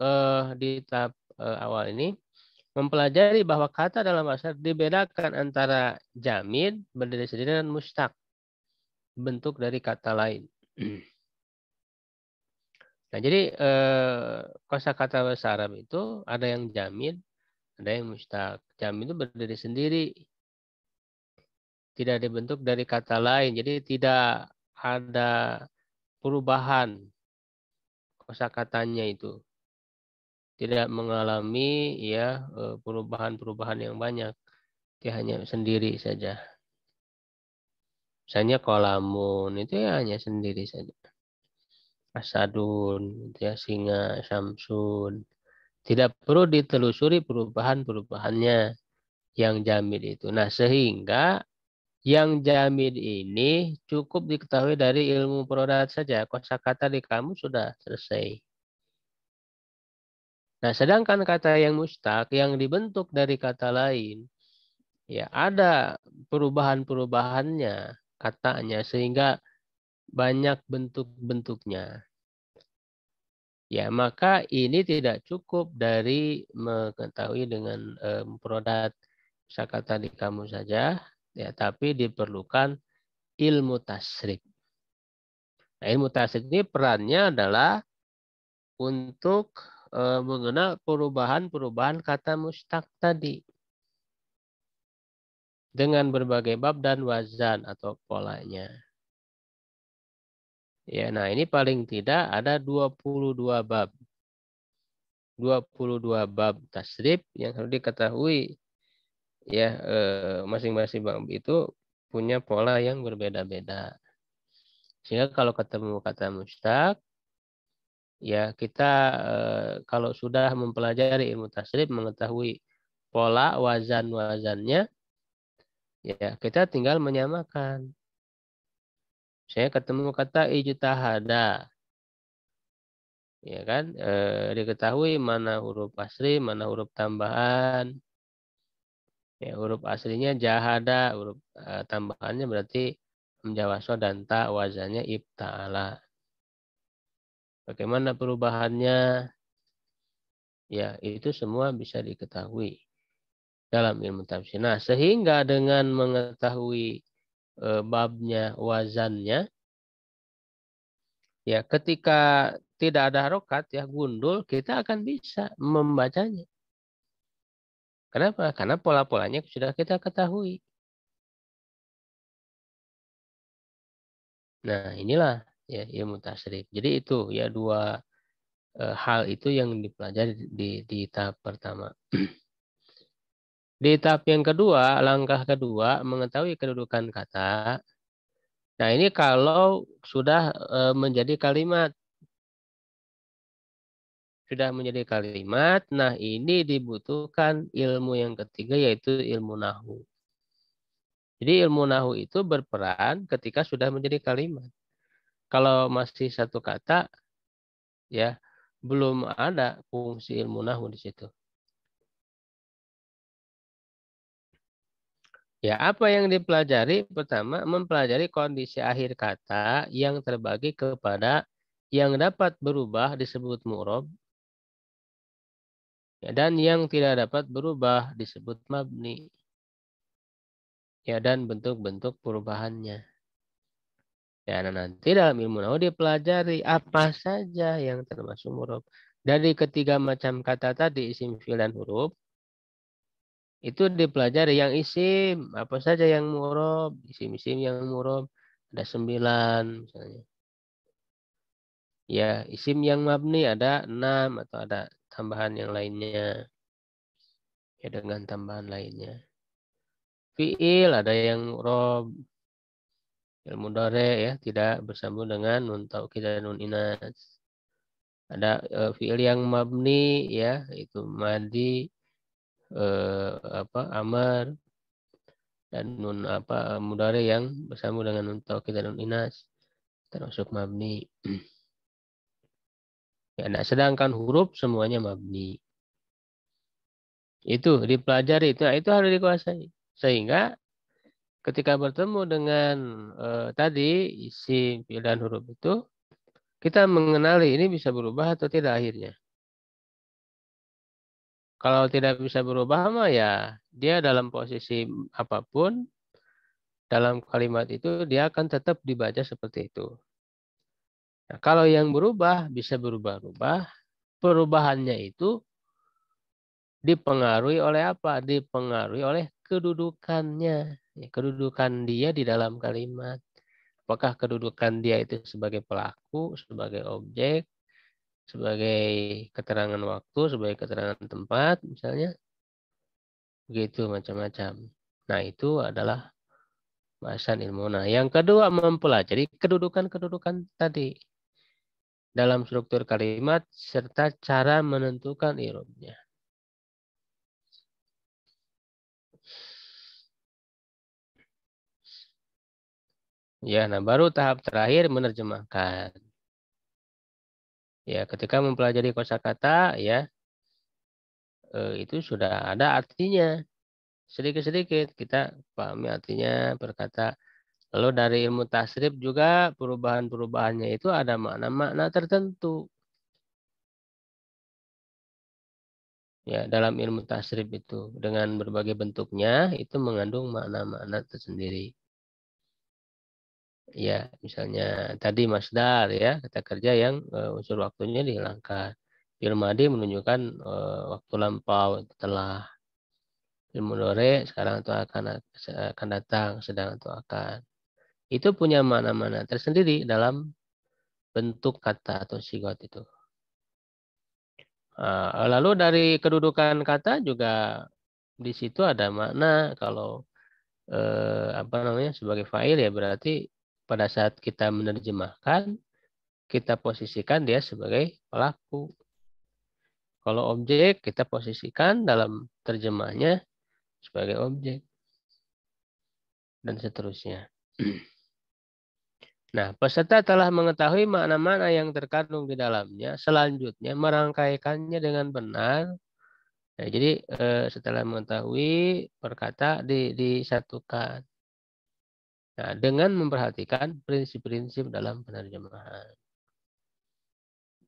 di tahap awal ini mempelajari bahwa kata dalam bahasa Arab dibedakan antara jamid, berdiri sendiri, dan mustaq, bentuk dari kata lain. Nah, jadi kosakata bahasa Arab itu ada yang jamid, ada yang mustaq. Jamid itu berdiri sendiri, tidak dibentuk dari kata lain. Jadi tidak ada perubahan kosakatanya itu. tidak mengalami ya perubahan-perubahan yang banyak. Dia hanya sendiri saja. Misalnya kolamun itu ya hanya sendiri saja. Asadun, gitu ya, singa, samsun. Tidak perlu ditelusuri perubahan-perubahannya yang jamid itu. Nah, sehingga yang jamid ini cukup diketahui dari ilmu perodat saja. Kosakata di kamu sudah selesai. Nah, sedangkan kata yang mustaq yang dibentuk dari kata lain, ya ada perubahan-perubahannya katanya sehingga banyak bentuk-bentuknya. Ya, maka ini tidak cukup dari mengetahui dengan memperodat kosakata di kamu saja, ya, tapi diperlukan ilmu tasrif. Nah, ilmu tasrif ini perannya adalah untuk mengenal perubahan-perubahan kata mustaq tadi dengan berbagai bab dan wazan atau polanya. Ya, nah ini paling tidak ada 22 bab. 22 bab tasrif yang harus diketahui. Ya, masing-masing bab itu punya pola yang berbeda-beda. Sehingga kalau ketemu kata mustaq, ya kita kalau sudah mempelajari ilmu tasrif, mengetahui pola wazan-wazannya, ya kita tinggal menyamakan. Saya ketemu kata ijtihada, ya kan? Diketahui mana huruf asli, mana huruf tambahan. Ya, huruf aslinya jahada, huruf tambahannya berarti menjawaso dan ta, wazannya ibta'ala. Bagaimana perubahannya? Ya, itu semua bisa diketahui dalam ilmu tafsir. Nah, sehingga dengan mengetahui babnya, wazannya, ya ketika tidak ada harokat, ya gundul, kita akan bisa membacanya. Kenapa? Karena pola-polanya sudah kita ketahui. Nah, inilah ya ilmu tasrif. Jadi itu ya dua hal itu yang dipelajari di tahap pertama. Di tahap yang kedua, langkah kedua, mengetahui kedudukan kata. Nah, ini kalau sudah menjadi kalimat. Sudah menjadi kalimat, nah ini dibutuhkan ilmu yang ketiga yaitu ilmu nahu. Jadi ilmu nahu itu berperan ketika sudah menjadi kalimat. Kalau masih satu kata, ya belum ada fungsi ilmu nahu di situ. Ya, apa yang dipelajari? Pertama, mempelajari kondisi akhir kata yang terbagi kepada yang dapat berubah disebut mu'rob, ya, dan yang tidak dapat berubah disebut mabni. Ya, dan bentuk-bentuk perubahannya. Ya, nah nanti dalam ilmu nahu dipelajari apa saja yang termasuk mu'rob. Dari ketiga macam kata tadi, isim, fi'il, dan huruf, itu dipelajari yang isim, apa saja yang mu'rob, isim-isim yang mu'rob, ada 9 misalnya. Ya, isim yang mabni ada 6 atau ada tambahan yang lainnya. Ya, dengan tambahan lainnya. Fi'il ada yang mu'rob, yang mudhari ya, tidak bersambung dengan nun taukid dan nun inas. Ada fi'il yang mabni ya, itu madi, amar, dan nun mudhari yang bersambung dengan nun taukid dan nun inas termasuk mabni. Ya, nah, sedangkan huruf semuanya mabni. Itu dipelajari, itu harus dikuasai. Sehingga ketika bertemu dengan tadi isi fi'il dan huruf itu, kita mengenali ini bisa berubah atau tidak akhirnya. Kalau tidak bisa berubah mah ya dia dalam posisi apapun dalam kalimat itu dia akan tetap dibaca seperti itu. Nah, kalau yang berubah bisa berubah-ubah, perubahannya itu dipengaruhi oleh apa? Dipengaruhi oleh kedudukannya. Ya, kedudukan dia di dalam kalimat. Apakah kedudukan dia itu sebagai pelaku, sebagai objek, sebagai keterangan waktu, sebagai keterangan tempat, misalnya, begitu macam-macam. Nah, itu adalah bahasan ilmu. Nah, yang kedua mempelajari kedudukan-kedudukan tadi dalam struktur kalimat serta cara menentukan i'rabnya. Ya, nah baru tahap terakhir menerjemahkan. Ya, ketika mempelajari kosakata, ya itu sudah ada artinya. Sedikit-sedikit kita pahami artinya berkata. Lalu dari ilmu tasrif juga perubahan-perubahannya itu ada makna-makna tertentu. Ya, dalam ilmu tasrif itu dengan berbagai bentuknya itu mengandung makna-makna tersendiri. Ya, misalnya tadi masdar ya, kata kerja yang unsur waktunya dihilangkan. Fi'il madi menunjukkan waktu lampau telah. Fi'il mudhari sekarang atau akan datang, sedang atau akan. Itu punya makna-makna tersendiri dalam bentuk kata atau sigot itu. Lalu dari kedudukan kata juga di situ ada makna kalau apa namanya sebagai fa'il ya berarti pada saat kita menerjemahkan kita posisikan dia sebagai pelaku. Kalau objek kita posisikan dalam terjemahnya sebagai objek dan seterusnya. Nah, peserta telah mengetahui makna-makna yang terkandung di dalamnya. Selanjutnya merangkaikannya dengan benar. Nah, jadi setelah mengetahui perkata disatukan. Nah, dengan memperhatikan prinsip-prinsip dalam penerjemahan.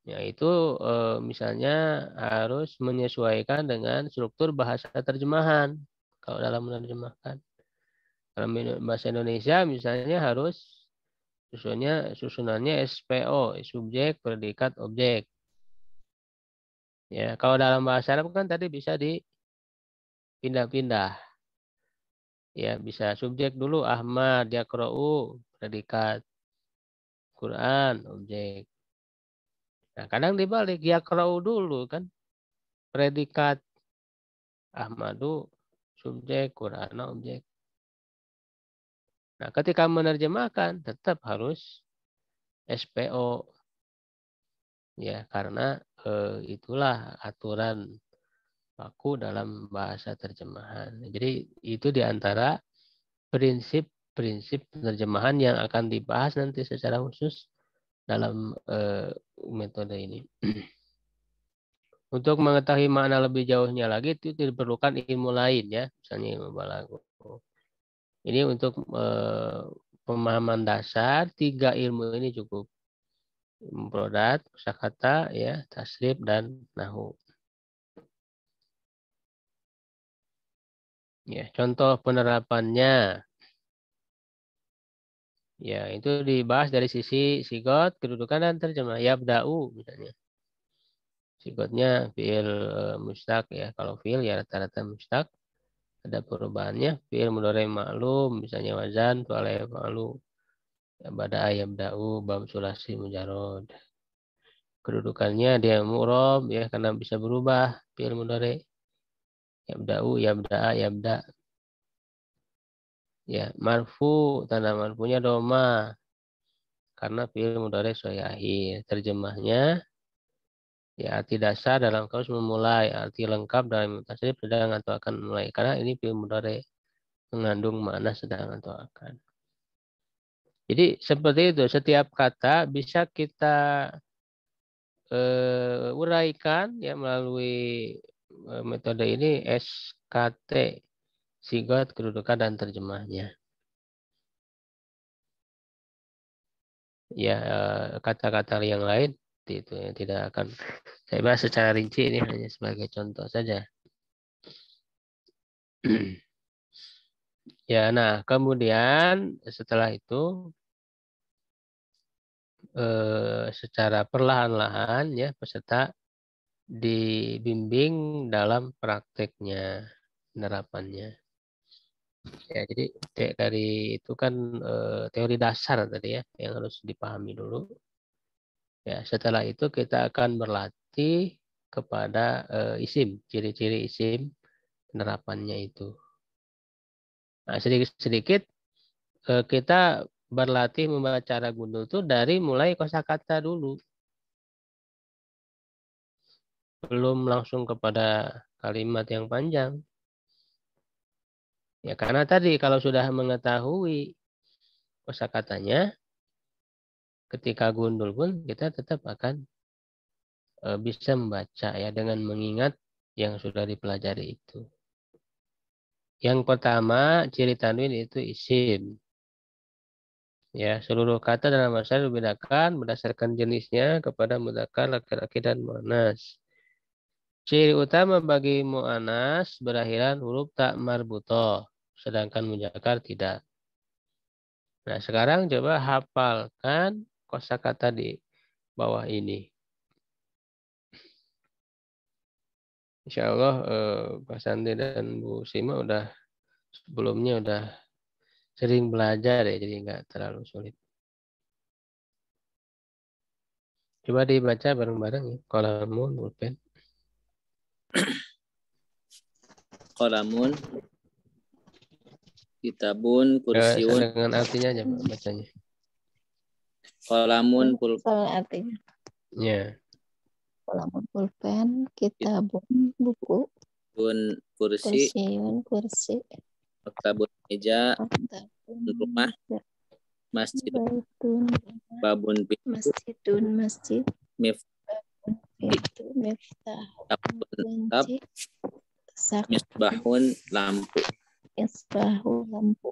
Yaitu misalnya harus menyesuaikan dengan struktur bahasa terjemahan. Kalau dalam menerjemahkan. Dalam bahasa Indonesia misalnya harus susunannya SPO, subjek, predikat, objek. Ya, kalau dalam bahasa Arab kan tadi bisa dipindah-pindah. Ya, bisa subjek dulu Ahmad, yaqra'u, predikat, Quran, objek. Nah, kadang dibalik, yaqra'u dulu kan, predikat Ahmadu, subjek, Quran, objek. Nah, ketika menerjemahkan tetap harus SPO. Ya, karena itulah aturan baku dalam bahasa terjemahan. Jadi itu diantara prinsip-prinsip penerjemahan yang akan dibahas nanti secara khusus dalam metode ini. Untuk mengetahui makna lebih jauhnya lagi itu diperlukan ilmu lain ya, misalnya ilmu balaghah. Ini untuk pemahaman dasar 3 ilmu ini cukup. Mufradat, kosakata, ya, tasrif dan nahu. Ya, contoh penerapannya. Ya, itu dibahas dari sisi sigot, kedudukan dan terjemah. Yabda'u misalnya. Sigotnya fi'il mustaq ya. Kalau fi'il ya rata-rata mustaq. Ada perubahannya. Fi'il mudhari ma'lum misalnya wazan, fi'il ma'lum. Ya, bada'a yabda'u, bab sulasi mujarod. Kedudukannya dia mu'rob ya karena bisa berubah. Fi'il mudhari yabda'u, yabda'a, yabda'. Ya, marfu, tanda marfunya doma. Karena fi'il mudhari sesuai akhir. Terjemahnya ya arti dasar dalam kamus memulai, arti lengkap dalam tasrif sedang atau akan mulai. Karena ini fi'il mudhari mengandung makna sedang atau akan. Jadi seperti itu, setiap kata bisa kita uraikan ya melalui metode ini SKT, sigot, kedudukan dan terjemahnya. Ya kata-kata yang lain itu yang tidak akan saya bahas secara rinci, ini hanya sebagai contoh saja. Ya, nah kemudian setelah itu secara perlahan-lahan ya peserta dibimbing dalam prakteknya, penerapannya. Ya, jadi dari itu kan teori dasar tadi ya yang harus dipahami dulu. Ya, setelah itu kita akan berlatih kepada isim, ciri-ciri isim penerapannya itu. Nah, sedikit-sedikit kita berlatih membaca cara gundul itu dari mulai kosakata dulu. Belum langsung kepada kalimat yang panjang. Ya, karena tadi kalau sudah mengetahui kosakatanya, ketika gundul pun kita tetap akan bisa membaca ya dengan mengingat yang sudah dipelajari itu. Yang pertama, ciri tanwin itu isim. Ya, seluruh kata dalam bahasa dibedakan berdasarkan jenisnya kepada mudzakkar, laki-laki dan muannas. Ciri utama bagi muannas berakhiran huruf tak marbutoh, sedangkan mudzakkar tidak. Nah, sekarang coba hafalkan kosakata di bawah ini. Insya Allah Pak Sandi dan Bu Sima sebelumnya udah sering belajar ya, jadi nggak terlalu sulit. Coba dibaca bareng-bareng ya. Qalamun, pulpen. Qalamun, kitabun, kursiun. Dengan artinya aja Pak, bacanya. Qalamun, Sama artinya. Ya. Qalamun pulpen, kitabun buku, kursi, kursiun kursi, maktabun meja, maktabun rumah, masjid, baitun babun pintu, masjidun masjid, miftahun pintu miftahun tab, kunci, sakti misbahun lampu. isbahu lampu.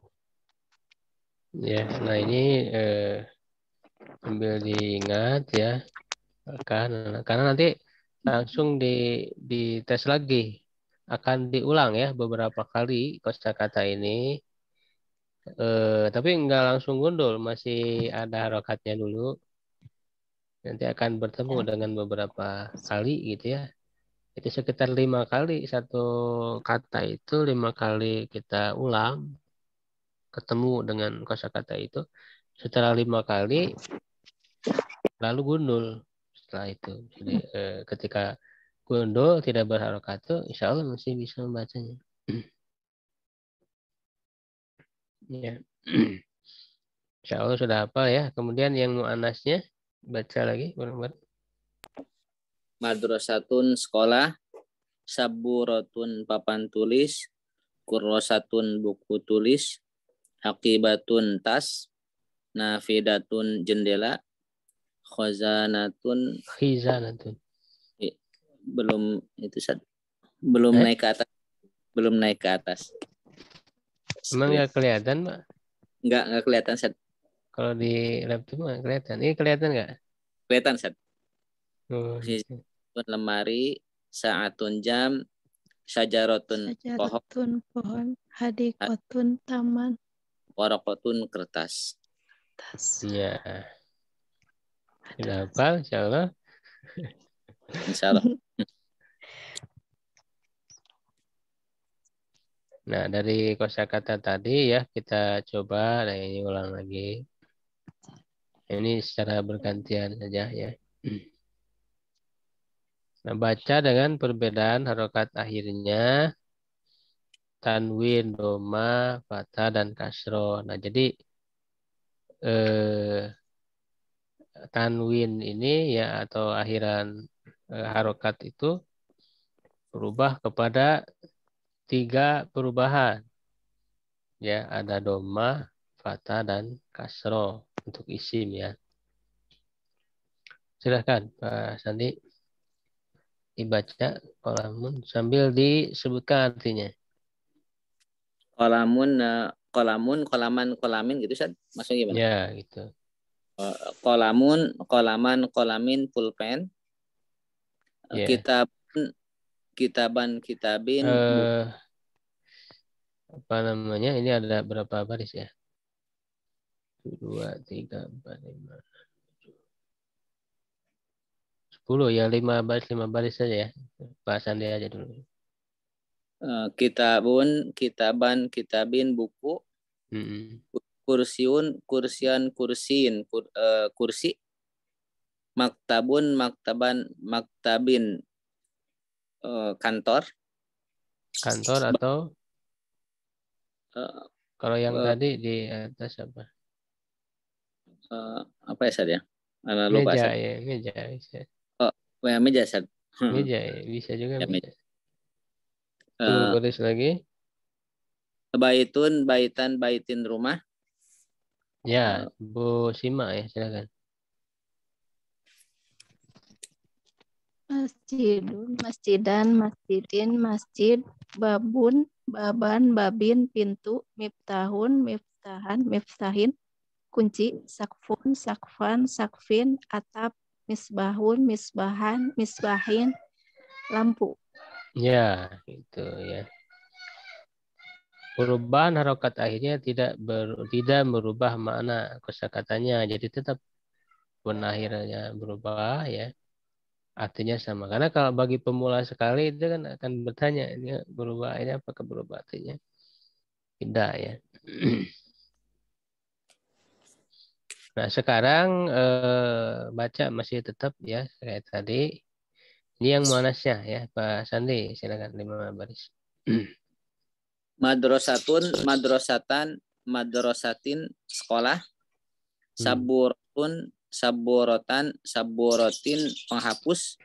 Ya, nah ini sambil diingat ya. Karena nanti langsung dites lagi. Akan diulang ya beberapa kali kosakata ini. Tapi nggak langsung gundul, masih ada harokatnya dulu. Nanti akan bertemu dengan beberapa kali gitu ya. Itu sekitar 5 kali satu kata itu 5 kali kita ulang, ketemu dengan kosakata itu. Setelah 5 kali lalu gundul. Setelah itu, jadi ketika gundul tidak berharokat itu, insya Allah masih bisa membacanya. Ya. Insya Allah sudah hafal ya. Kemudian yang muannasnya baca lagi bareng-bareng. Madrasatun sekolah, saburatun papan tulis, kurrosatun buku tulis, hakibatun tas, nafidatun jendela, khazanatun Khizanatun. belum itu belum naik ke atas, belum naik ke atas. Emang nggak kelihatan Pak? Nggak kelihatan Sat. Kalau di laptop nggak kelihatan. Ini kelihatan nggak? Kelihatan Sat. Oh, gitu. Lemari, saatun jam, sajarotun Pohon, hadikotun taman, warokotun kertas. Ya, sudah hafal insya Allah. Insya Allah. Nah, dari kosakata tadi ya kita coba. Nah, ini ulang lagi. Ini secara bergantian saja ya. Nah, baca dengan perbedaan harokat akhirnya tanwin, doma, fathah, dan kasro. Nah, jadi tanwin ini ya atau akhiran harokat itu berubah kepada 3 perubahan. Ya, ada doma, fathah, dan kasro untuk isim ya. Silahkan Pak Sandi dibaca kolamun sambil disebutkan artinya. Kolamun, kolaman, kolamin gitu Sat. Maksudnya gimana? Ya, gitu. Kolamun, kolaman, kolamin, pulpen. Ya. Kitaban, kitabin, Apa namanya? Ini ada berapa baris ya? 2, 3, 4, 5, 10 ya, 5 baris saja ya. Bahasan dia aja dulu. kitabun, kitaban, kitabin, buku. Kursiun, kursian, kursiin, kursi. maktabun, maktabin kantor. Kantor atau Eh, kalau yang eh, tadi di atas apa? apa ya Sad ya? Lupa Meja Sad. ya, meja bisa. Oh, meja Sad. Meja ya, bisa juga Ya, meja. meja. Tuh baris lagi. Baitun, baitan, baitin rumah. Ya, Bu Sima ya, silakan. Masjidun, masjidan, masjidin, masjid, babun, baban, babin, pintu, miftahun, miftahan, miftahin, kunci, sakfun, sakfan, sakfin, atap, misbahun, misbahan, misbahin, lampu. Ya, itu ya. Perubahan harokat akhirnya tidak merubah makna kosakatanya, jadi tetap akhirnya berubah ya. Artinya sama. Karena kalau bagi pemula sekali itu kan akan bertanya ini berubah ini apakah berubah artinya? Tidak ya. Nah sekarang baca masih tetap ya kayak tadi. Ini yang manasnya ya Pak Sandi silakan 5 baris. Madrasatun, madrasatan, madrasatin sekolah. Saburun, saburotan, saburotin penghapus.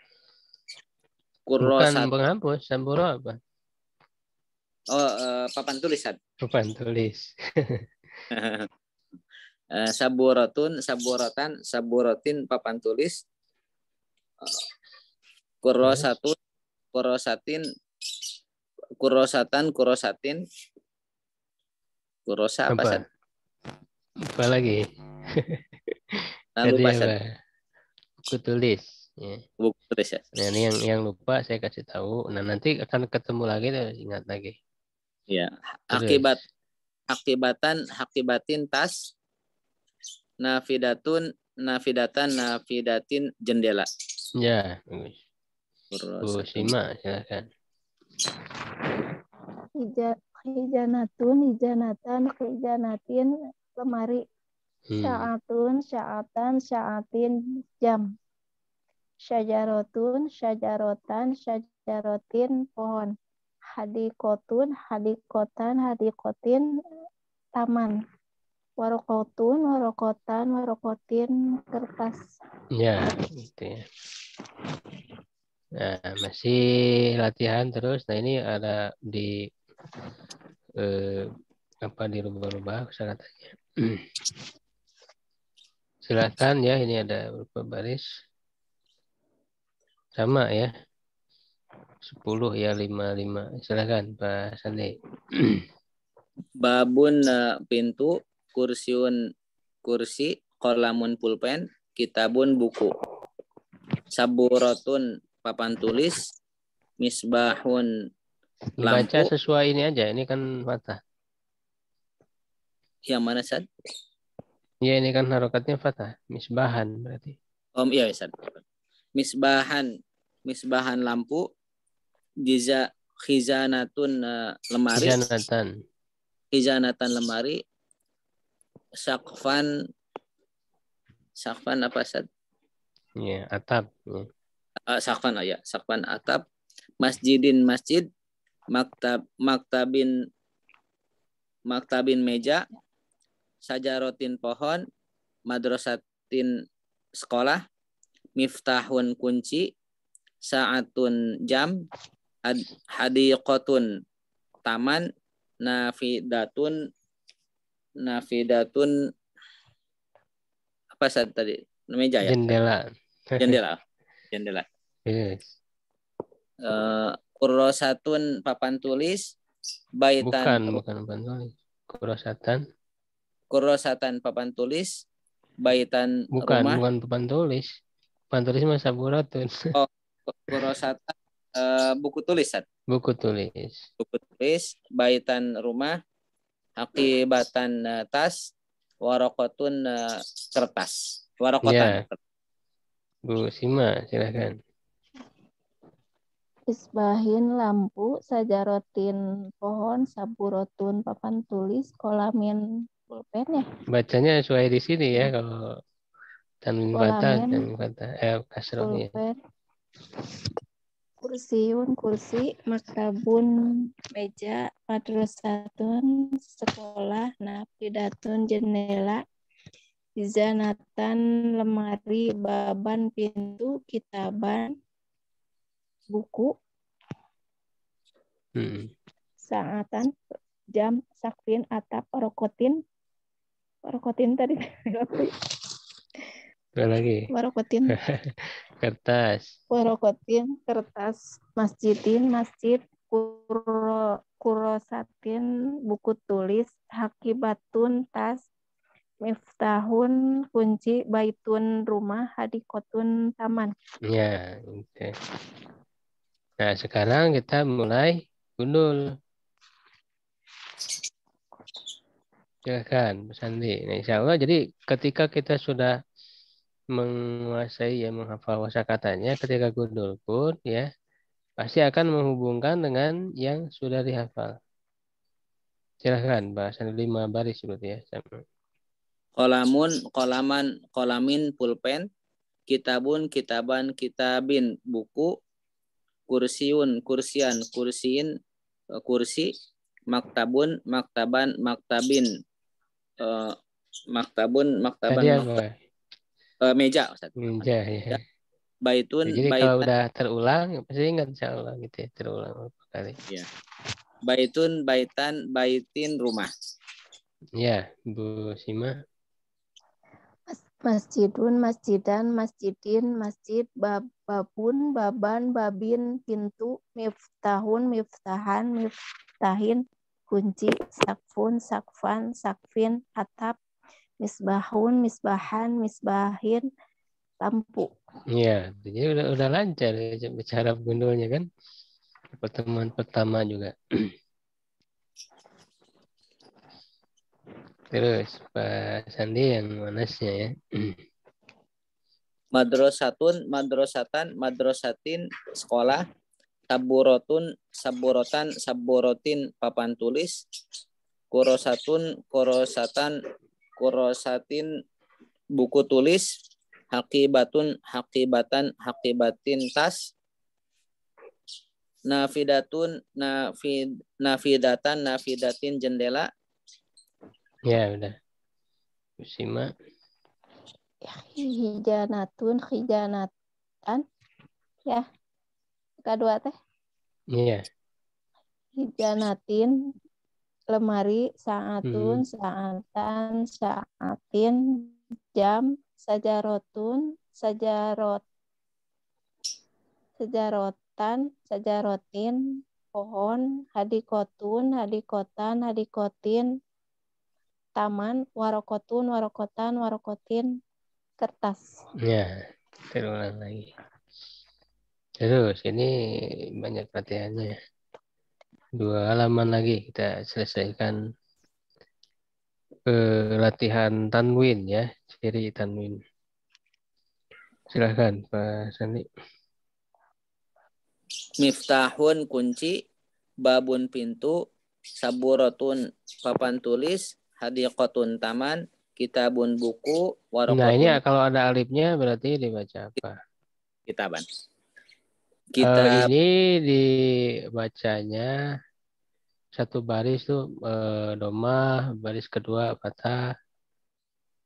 Bukan Kurosat. penghapus, samburo apa? Papan tulisan. Papan tulis. Saburotun, saburotan, saburotin papan tulis. Kurosatun, kurosatin, kurosatan, kurosatin. Kurosa apa Sad? Apa lagi? Tadi Lupa Sad. apa? Buku tulis. Ya. Buku tulis ya. Nah, ini yang lupa saya kasih tahu. Nah, nanti akan ketemu lagi tuh, ingat lagi. Ya, Terus. hakibatin tas, nafidatun, nafidatan, nafidatin jendela. Ya, bagus. Bu Sima, silakan. Hijanatun, hijanatan, hijanatin, lemari. Sya'atun, sya'atan, sya'atin, jam. Syajarotun, syajarotan, syajarotin, pohon. Hadikotun, hadikotan, hadikotin, taman. Warokotun, warokotan, warokotin, kertas. Ya, gitu ya. Nah, masih latihan terus. Nah, ini ada di apa dirubah-rubah kosakatanya. Silakan ya, ini ada beberapa baris. Sama ya. 10 ya 5. Silakan Pak Sandi. Babun pintu, kursiun kursi, kolamun pulpen, kitabun buku. Saburotun papan tulis, misbahun Dibaca lampu. sesuai ini aja. Ini kan fathah. Yang mana Sad? Ya ini kan harokatnya fathah. Misbahan berarti. Iya Sad. Misbahan lampu, khizanatun lemari. Janatan. Lemari. Sakfan apa Sad? Ya, atap. Ya. Sakfan atap. Masjidin masjid. Maktabin meja. Sajarotin pohon. Madrasatin sekolah. Miftahun kunci. Sa'atun jam. Hadiqotun taman. Nafidatun apa Sad tadi? Meja ya? Jendela. Jendela. Yes. Kurosatun papan tulis. Baitan. Bukan papan tulis. Kurosatan papan tulis. Baitan rumah. Bukan papan tulis. Papan tulis mah saburatun. Oh, kurosatan buku tulis Sad. Buku tulis. Baitan rumah. Hakibatan tas. Warokotun kertas. Warokotan. Ya. Bu Sima, silakan. Isbahin lampu, sajarotin pohon, saburotun papan tulis, kolamin pulpen ya. Bacanya sesuai di sini ya. Kalau Tanwin fathah, Kolamin, tanwin fathah, kasroh ya. pulpen, kursiun, kursi, maktabun, meja, madrasatun, sekolah, nafidatun, jendela, izanatan, lemari, baban, pintu, kitaban, buku, saatan, jam, sakfin, atap, rokotin tadi Lagi. warokotin, Kertas. warokotin, kertas, masjidin, masjid, kurosatin, buku tulis, hakibatun, tas, miftahun, kunci, baitun, rumah, hadikotun, taman. Ya, oke. Nah, sekarang kita mulai gundul. Silakan, Bu Sandi. Nah, insya Allah, jadi ketika kita sudah menguasai ya menghafal kosakatanya, ketika gundul pun ya pasti akan menghubungkan dengan yang sudah dihafal. Silakan, bahasan 5 baris berarti ya. Sama. Kolamun, kolaman, kolamin, pulpen. Kitabun, kitaban, kitabin, buku. Kursiun, kursian, kursiin, kursi. Maktabun, maktaban, maktabin, maktabun, Tadi maktaban, apa? meja, Ustaz. Meja ya. Ya. Baitun, Jadi kalau baitan, udah terulang, pasti ingat insya Allah gitu ya, terulang berapa kali. ya. Baitun, baitan, baitin, rumah. Ya, Bu Sima. Masjidun, masjidan, masjidin, masjid, babun, baban, babin, pintu, miftahun, miftahan, miftahin, kunci, sakfun, sakfan, sakfin, atap, misbahun, misbahan, misbahin, lampu. Ya, jadi udah lancar ya bicara gundulnya kan. Pertemuan pertama juga. Terus Pak Sandi yang manasnya ya. Madrasatun, madrasatan, madrasatin, sekolah. Saburotun, saburotan, saburotin, papan tulis. Kurosatun, kurosatan, kurosatin, buku tulis. Hakibatun, hakibatan, hakibatin, tas. Nafidatun, nafidatan, nafidatin, jendela. Ya udah. Bu Sima. Hijanatun, hijanatan, ya, kedua teh. Iya. Hijanatin, lemari, saatun, saatan, saatin, jam, sajarotun, sajarotan, sajarotin, pohon, hadikotun, hadikotan, hadikotin, taman, warokotun, warokotan, warokotin, kertas. Ya, terulang lagi. Terus ini banyak latihannya. 2 halaman lagi kita selesaikan latihan tanwin ya, ciri tanwin. Silahkan Pak Sandi. Miftahun, kunci. Babun, pintu. Saburotun, papan tulis. Hadiqotun, taman. Kitabun, buku. Nah ini Warokotun, kalau ada alifnya berarti dibaca apa? kitaban. Kitab, Ini dibacanya satu baris tuh domah, baris kedua fathah,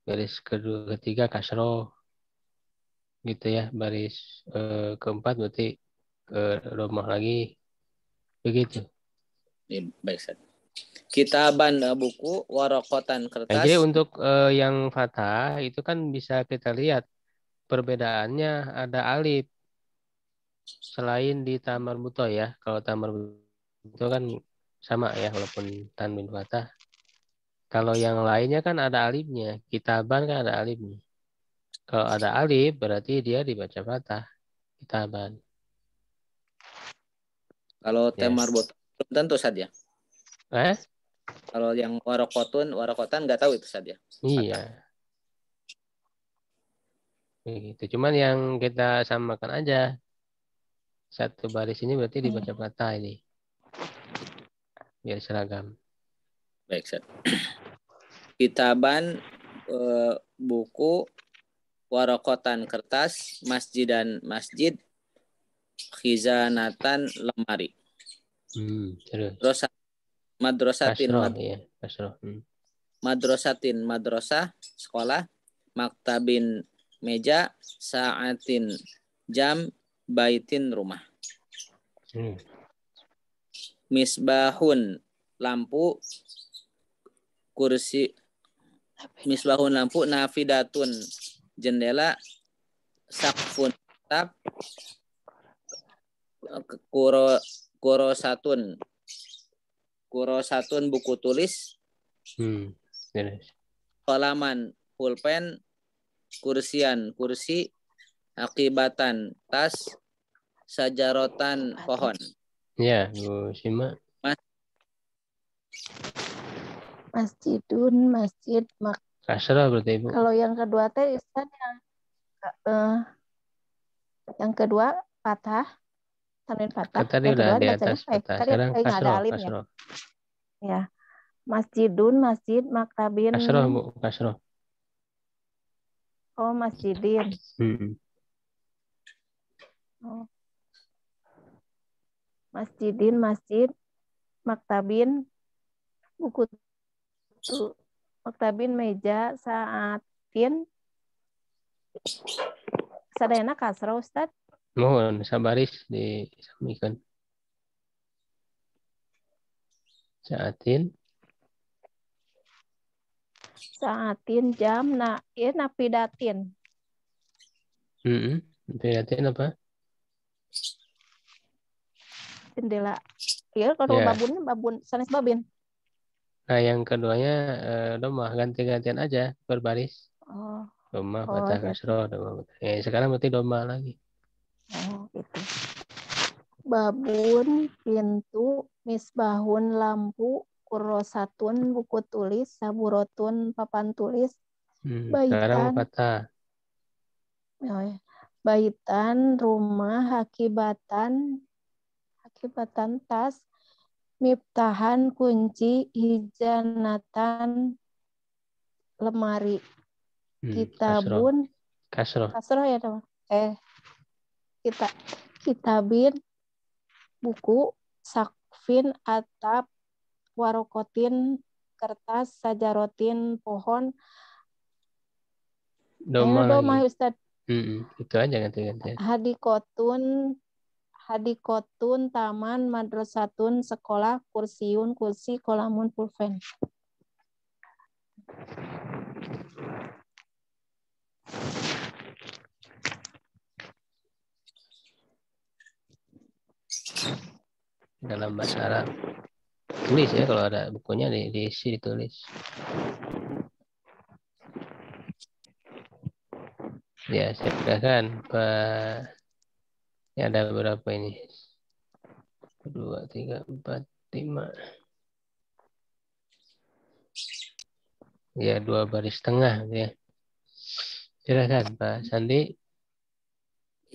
baris kedua ketiga kasroh gitu ya, baris keempat berarti domah lagi begitu. baik, Ustaz. Kitaban, buku. Warokotan, Nah, jadi kertas. untuk yang fathah itu kan bisa kita lihat perbedaannya ada alif selain di tamar buto ya. Kalau tamar buto kan sama ya walaupun tanwin fathah. Kalau yang lainnya kan ada alifnya. Kitaban kan ada alifnya. Kalau ada alif berarti dia dibaca fathah. Kitaban. Kalau Ya. temar bot belum tentu saja. Eh? Kalau yang warokotan nggak tahu itu saja. Iya. Begitu. Cuman yang kita samakan aja. Satu baris ini berarti dibaca fathah ini. Biar seragam. Baik, Ustaz. Kitaban, buku. warokotan kertas, masjidan masjid, khizanatan lemari. Terus. Terus madrasatin Kasroh, ya. Kasroh. madrasatin madrasah sekolah, maktabin meja, saatin jam, baitin rumah. Misbahun lampu, kursi, misbahun lampu, nafidatun jendela, sakfun tap, kurosatun buku tulis, kolaman pulpen, kursian kursi, akibatan tas, sajarotan pohon. Ya, Bu Sima. Masjidun, masjid, Kasroh berarti Ibu. Kalau yang kedua teh Ustaz yang kedua fathah, tanwin fathah. Tadi Yang udah kedua di bacanya atas fathah. tadi Sekarang nggak ada kasroh, alim kasroh. ya. Masjidun, masjid, maktabin. Kasroh, Bu, kasroh. Oh, masjidin. Oh. Masjidin, masjid, maktabin, buku tuh, maktabin meja, saatin. Sadayana kasroh Ustaz. Mohon sabaris disamikan. Saatin jam nafidatin. Nafidatin apa? Jendela. Iya, kalau babun sanes babin. Nah, yang keduanya domah, ganti-gantian aja berbaris. Oh. Domah, fathah, kasroh, domah. Sekarang berarti domah lagi. Oh, gitu. Babun, pintu, misbahun, lampu, kurosatun, buku tulis, saburotun, papan tulis, sekarang fathah. Baitan, rumah, hakibatan tas, miftahan, kunci, hijanatan, lemari, kitabun, kasroh ya teman. Kitabin, buku, sakfin, atap, warokotin, kertas, sajarotin, pohon. Domah Ustaz. Itu aja ganti-gantian. Hadikotun, taman, madrasatun, sekolah, kursiun, kursi, kolamun, pulpen. Dalam bahasa Arab. Tulis ya, kalau ada bukunya diisi ditulis. Ya, silakan Pak. Ya, ada berapa ini? 2, 3, 4, 5. Ya, 2 baris tengah ya. Silakan Pak Sandi.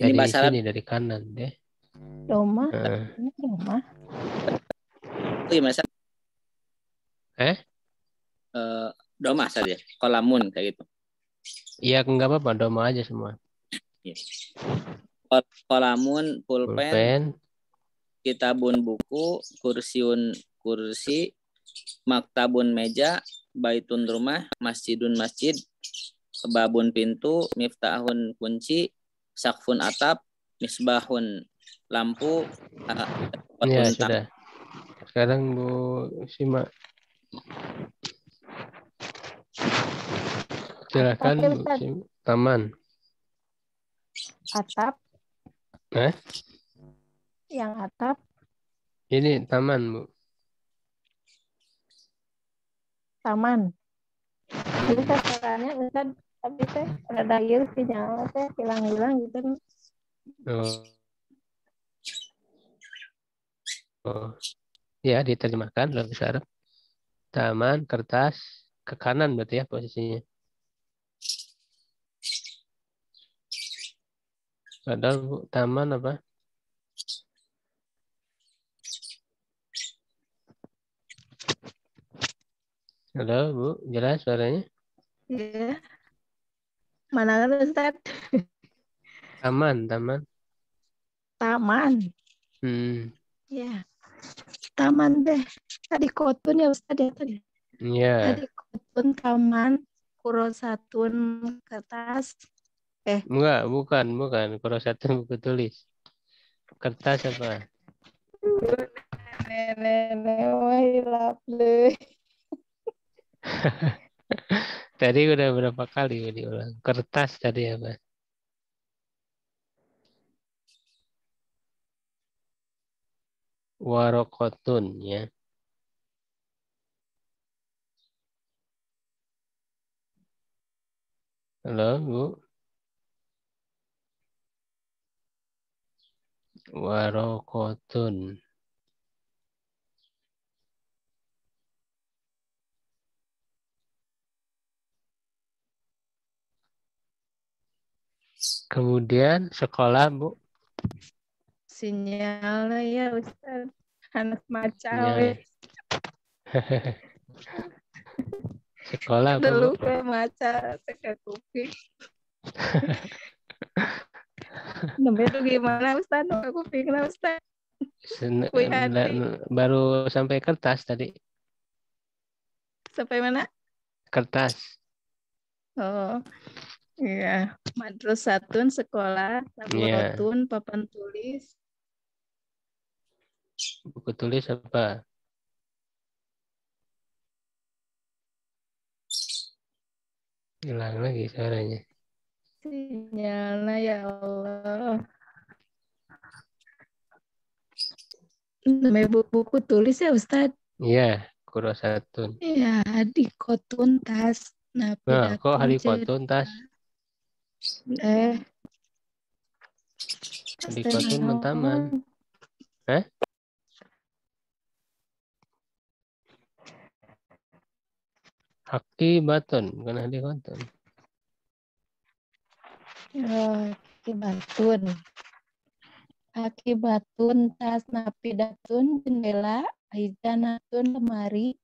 Ini Dari bahasa sini Arab. dari kanan ya. Doma. Ini doma. Iya, Mas. Doma saja. Kolamun kayak gitu. Iya, enggak apa-apa, doma aja semua. Kolamun, pulpen, kitabun buku, kursiun kursi, maktabun meja, baitun rumah, masjidun masjid, babun pintu, miftahun kunci, sakfun atap, misbahun lampu. Ya, sudah. Sekarang Bu Sima. Silakan Bu Sima. Taman. Atap. Yang atap. Ini taman, Bu. Taman. Jadi caranya Ustaz, tapi teh ada dayeu sinyal teh hilang-hilang gitu. Ya, diterjemahkan dalam bahasa Arab. Taman, kertas, ke kanan berarti ya posisinya. Padahal Bu, taman apa? Halo Bu, jelas suaranya? Iya. Mana kan Ustaz? Taman. Taman. Ya, taman deh. Tadi kotun ya Ustaz ya tadi. Ya, Tadi kotun taman kurosatun kertas. enggak, bukan. Kalau satu buku tulis. Kertas apa? Nenek wah hilap deh. Tadi udah berapa kali diulang? Kertas tadi apa? Warokotun ya. Halo, Bu. Warokotun. Kemudian sekolah, Bu. Sinyalnya ya Ustaz. Anak macam Ya. Sekolah apa, Bu? dulu kayak maca teka kuping. Namanya tuh gimana Ustaz? Teka kuping lah Ustaz. Wih hati. Baru sampai kertas tadi. Sampai mana? Kertas. Oh, iya. Madrasatun sekolah, Iya. laboratun papan tulis. Buku tulis apa? Hilang lagi suaranya. Sinyalnya ya Allah. Namanya buku tulis ya Ustaz? Iya, kurosatun. Iya, di kotun tas. Nah, Nah, kok hari cerita. kotun tas? Hari kotun taman. Hah? Haki baton, bukan hari kotun. Akibatun tas napidatun jendela aidanatun lemari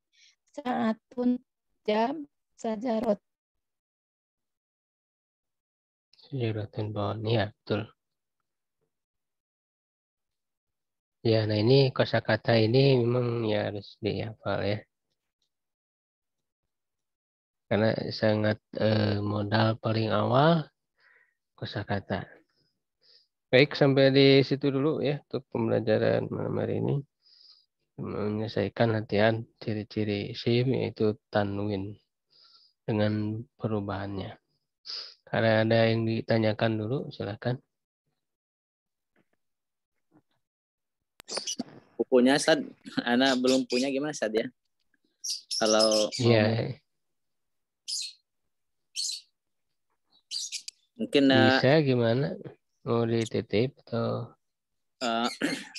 saatun jam sajarot. Sejarahun pohon, ya betul. Ya, nah ini kosakata ini memang ya harus dihafal ya. Karena sangat modal paling awal kosakata. Baik, sampai di situ dulu ya untuk pembelajaran malam hari ini. Menyelesaikan latihan ciri-ciri sim yaitu tanwin dengan perubahannya. Kalau ada yang ditanyakan dulu, silakan. Bukunya Sad, Ana belum punya gimana Sad ya? Kalau Iya, mungkin bisa gimana? Mau dititip atau?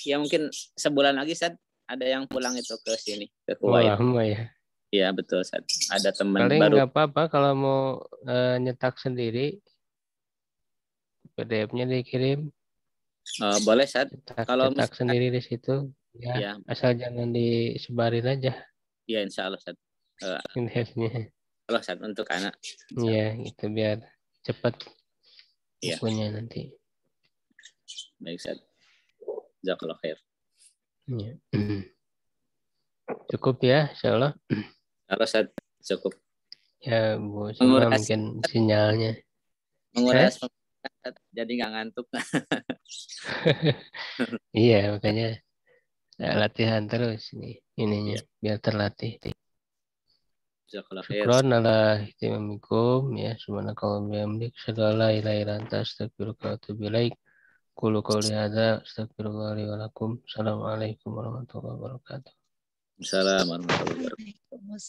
ya mungkin sebulan lagi Sad ada yang pulang itu ke sini ke Oh, Kuwait. lama ya. Iya betul Sad. Ada teman Paling baru. nggak apa-apa kalau mau nyetak sendiri, PDF-nya dikirim, Boleh Sad. Kalau cetak sendiri di situ. Ya, ya, asal jangan disebarin aja ya insya Allah Sad. PDF-nya. Kalau Sad untuk anak. Iya, itu biar cepat Iya. bukunya nanti. Baik Sad. Jazakallah khair. Ya. Cukup ya, insya Allah. Kalau Sad cukup. Ya, Bu Sima mungkin sinyalnya. Menguras jadi nggak ngantuk. Iya, makanya latihan terus nih ininya biar terlatih. Syukron ala ihtimamikum ya subhanakallahumma wa bihamdik asyhadu an la ilaha illa anta astaghfiruka wa atubu ilaik. Qulu qawli hadza astaghfirullah li wa lakum. Assalamualaikum warahmatullahi wabarakatuh. Assalamualaikum warahmatullahi wabarakatuh.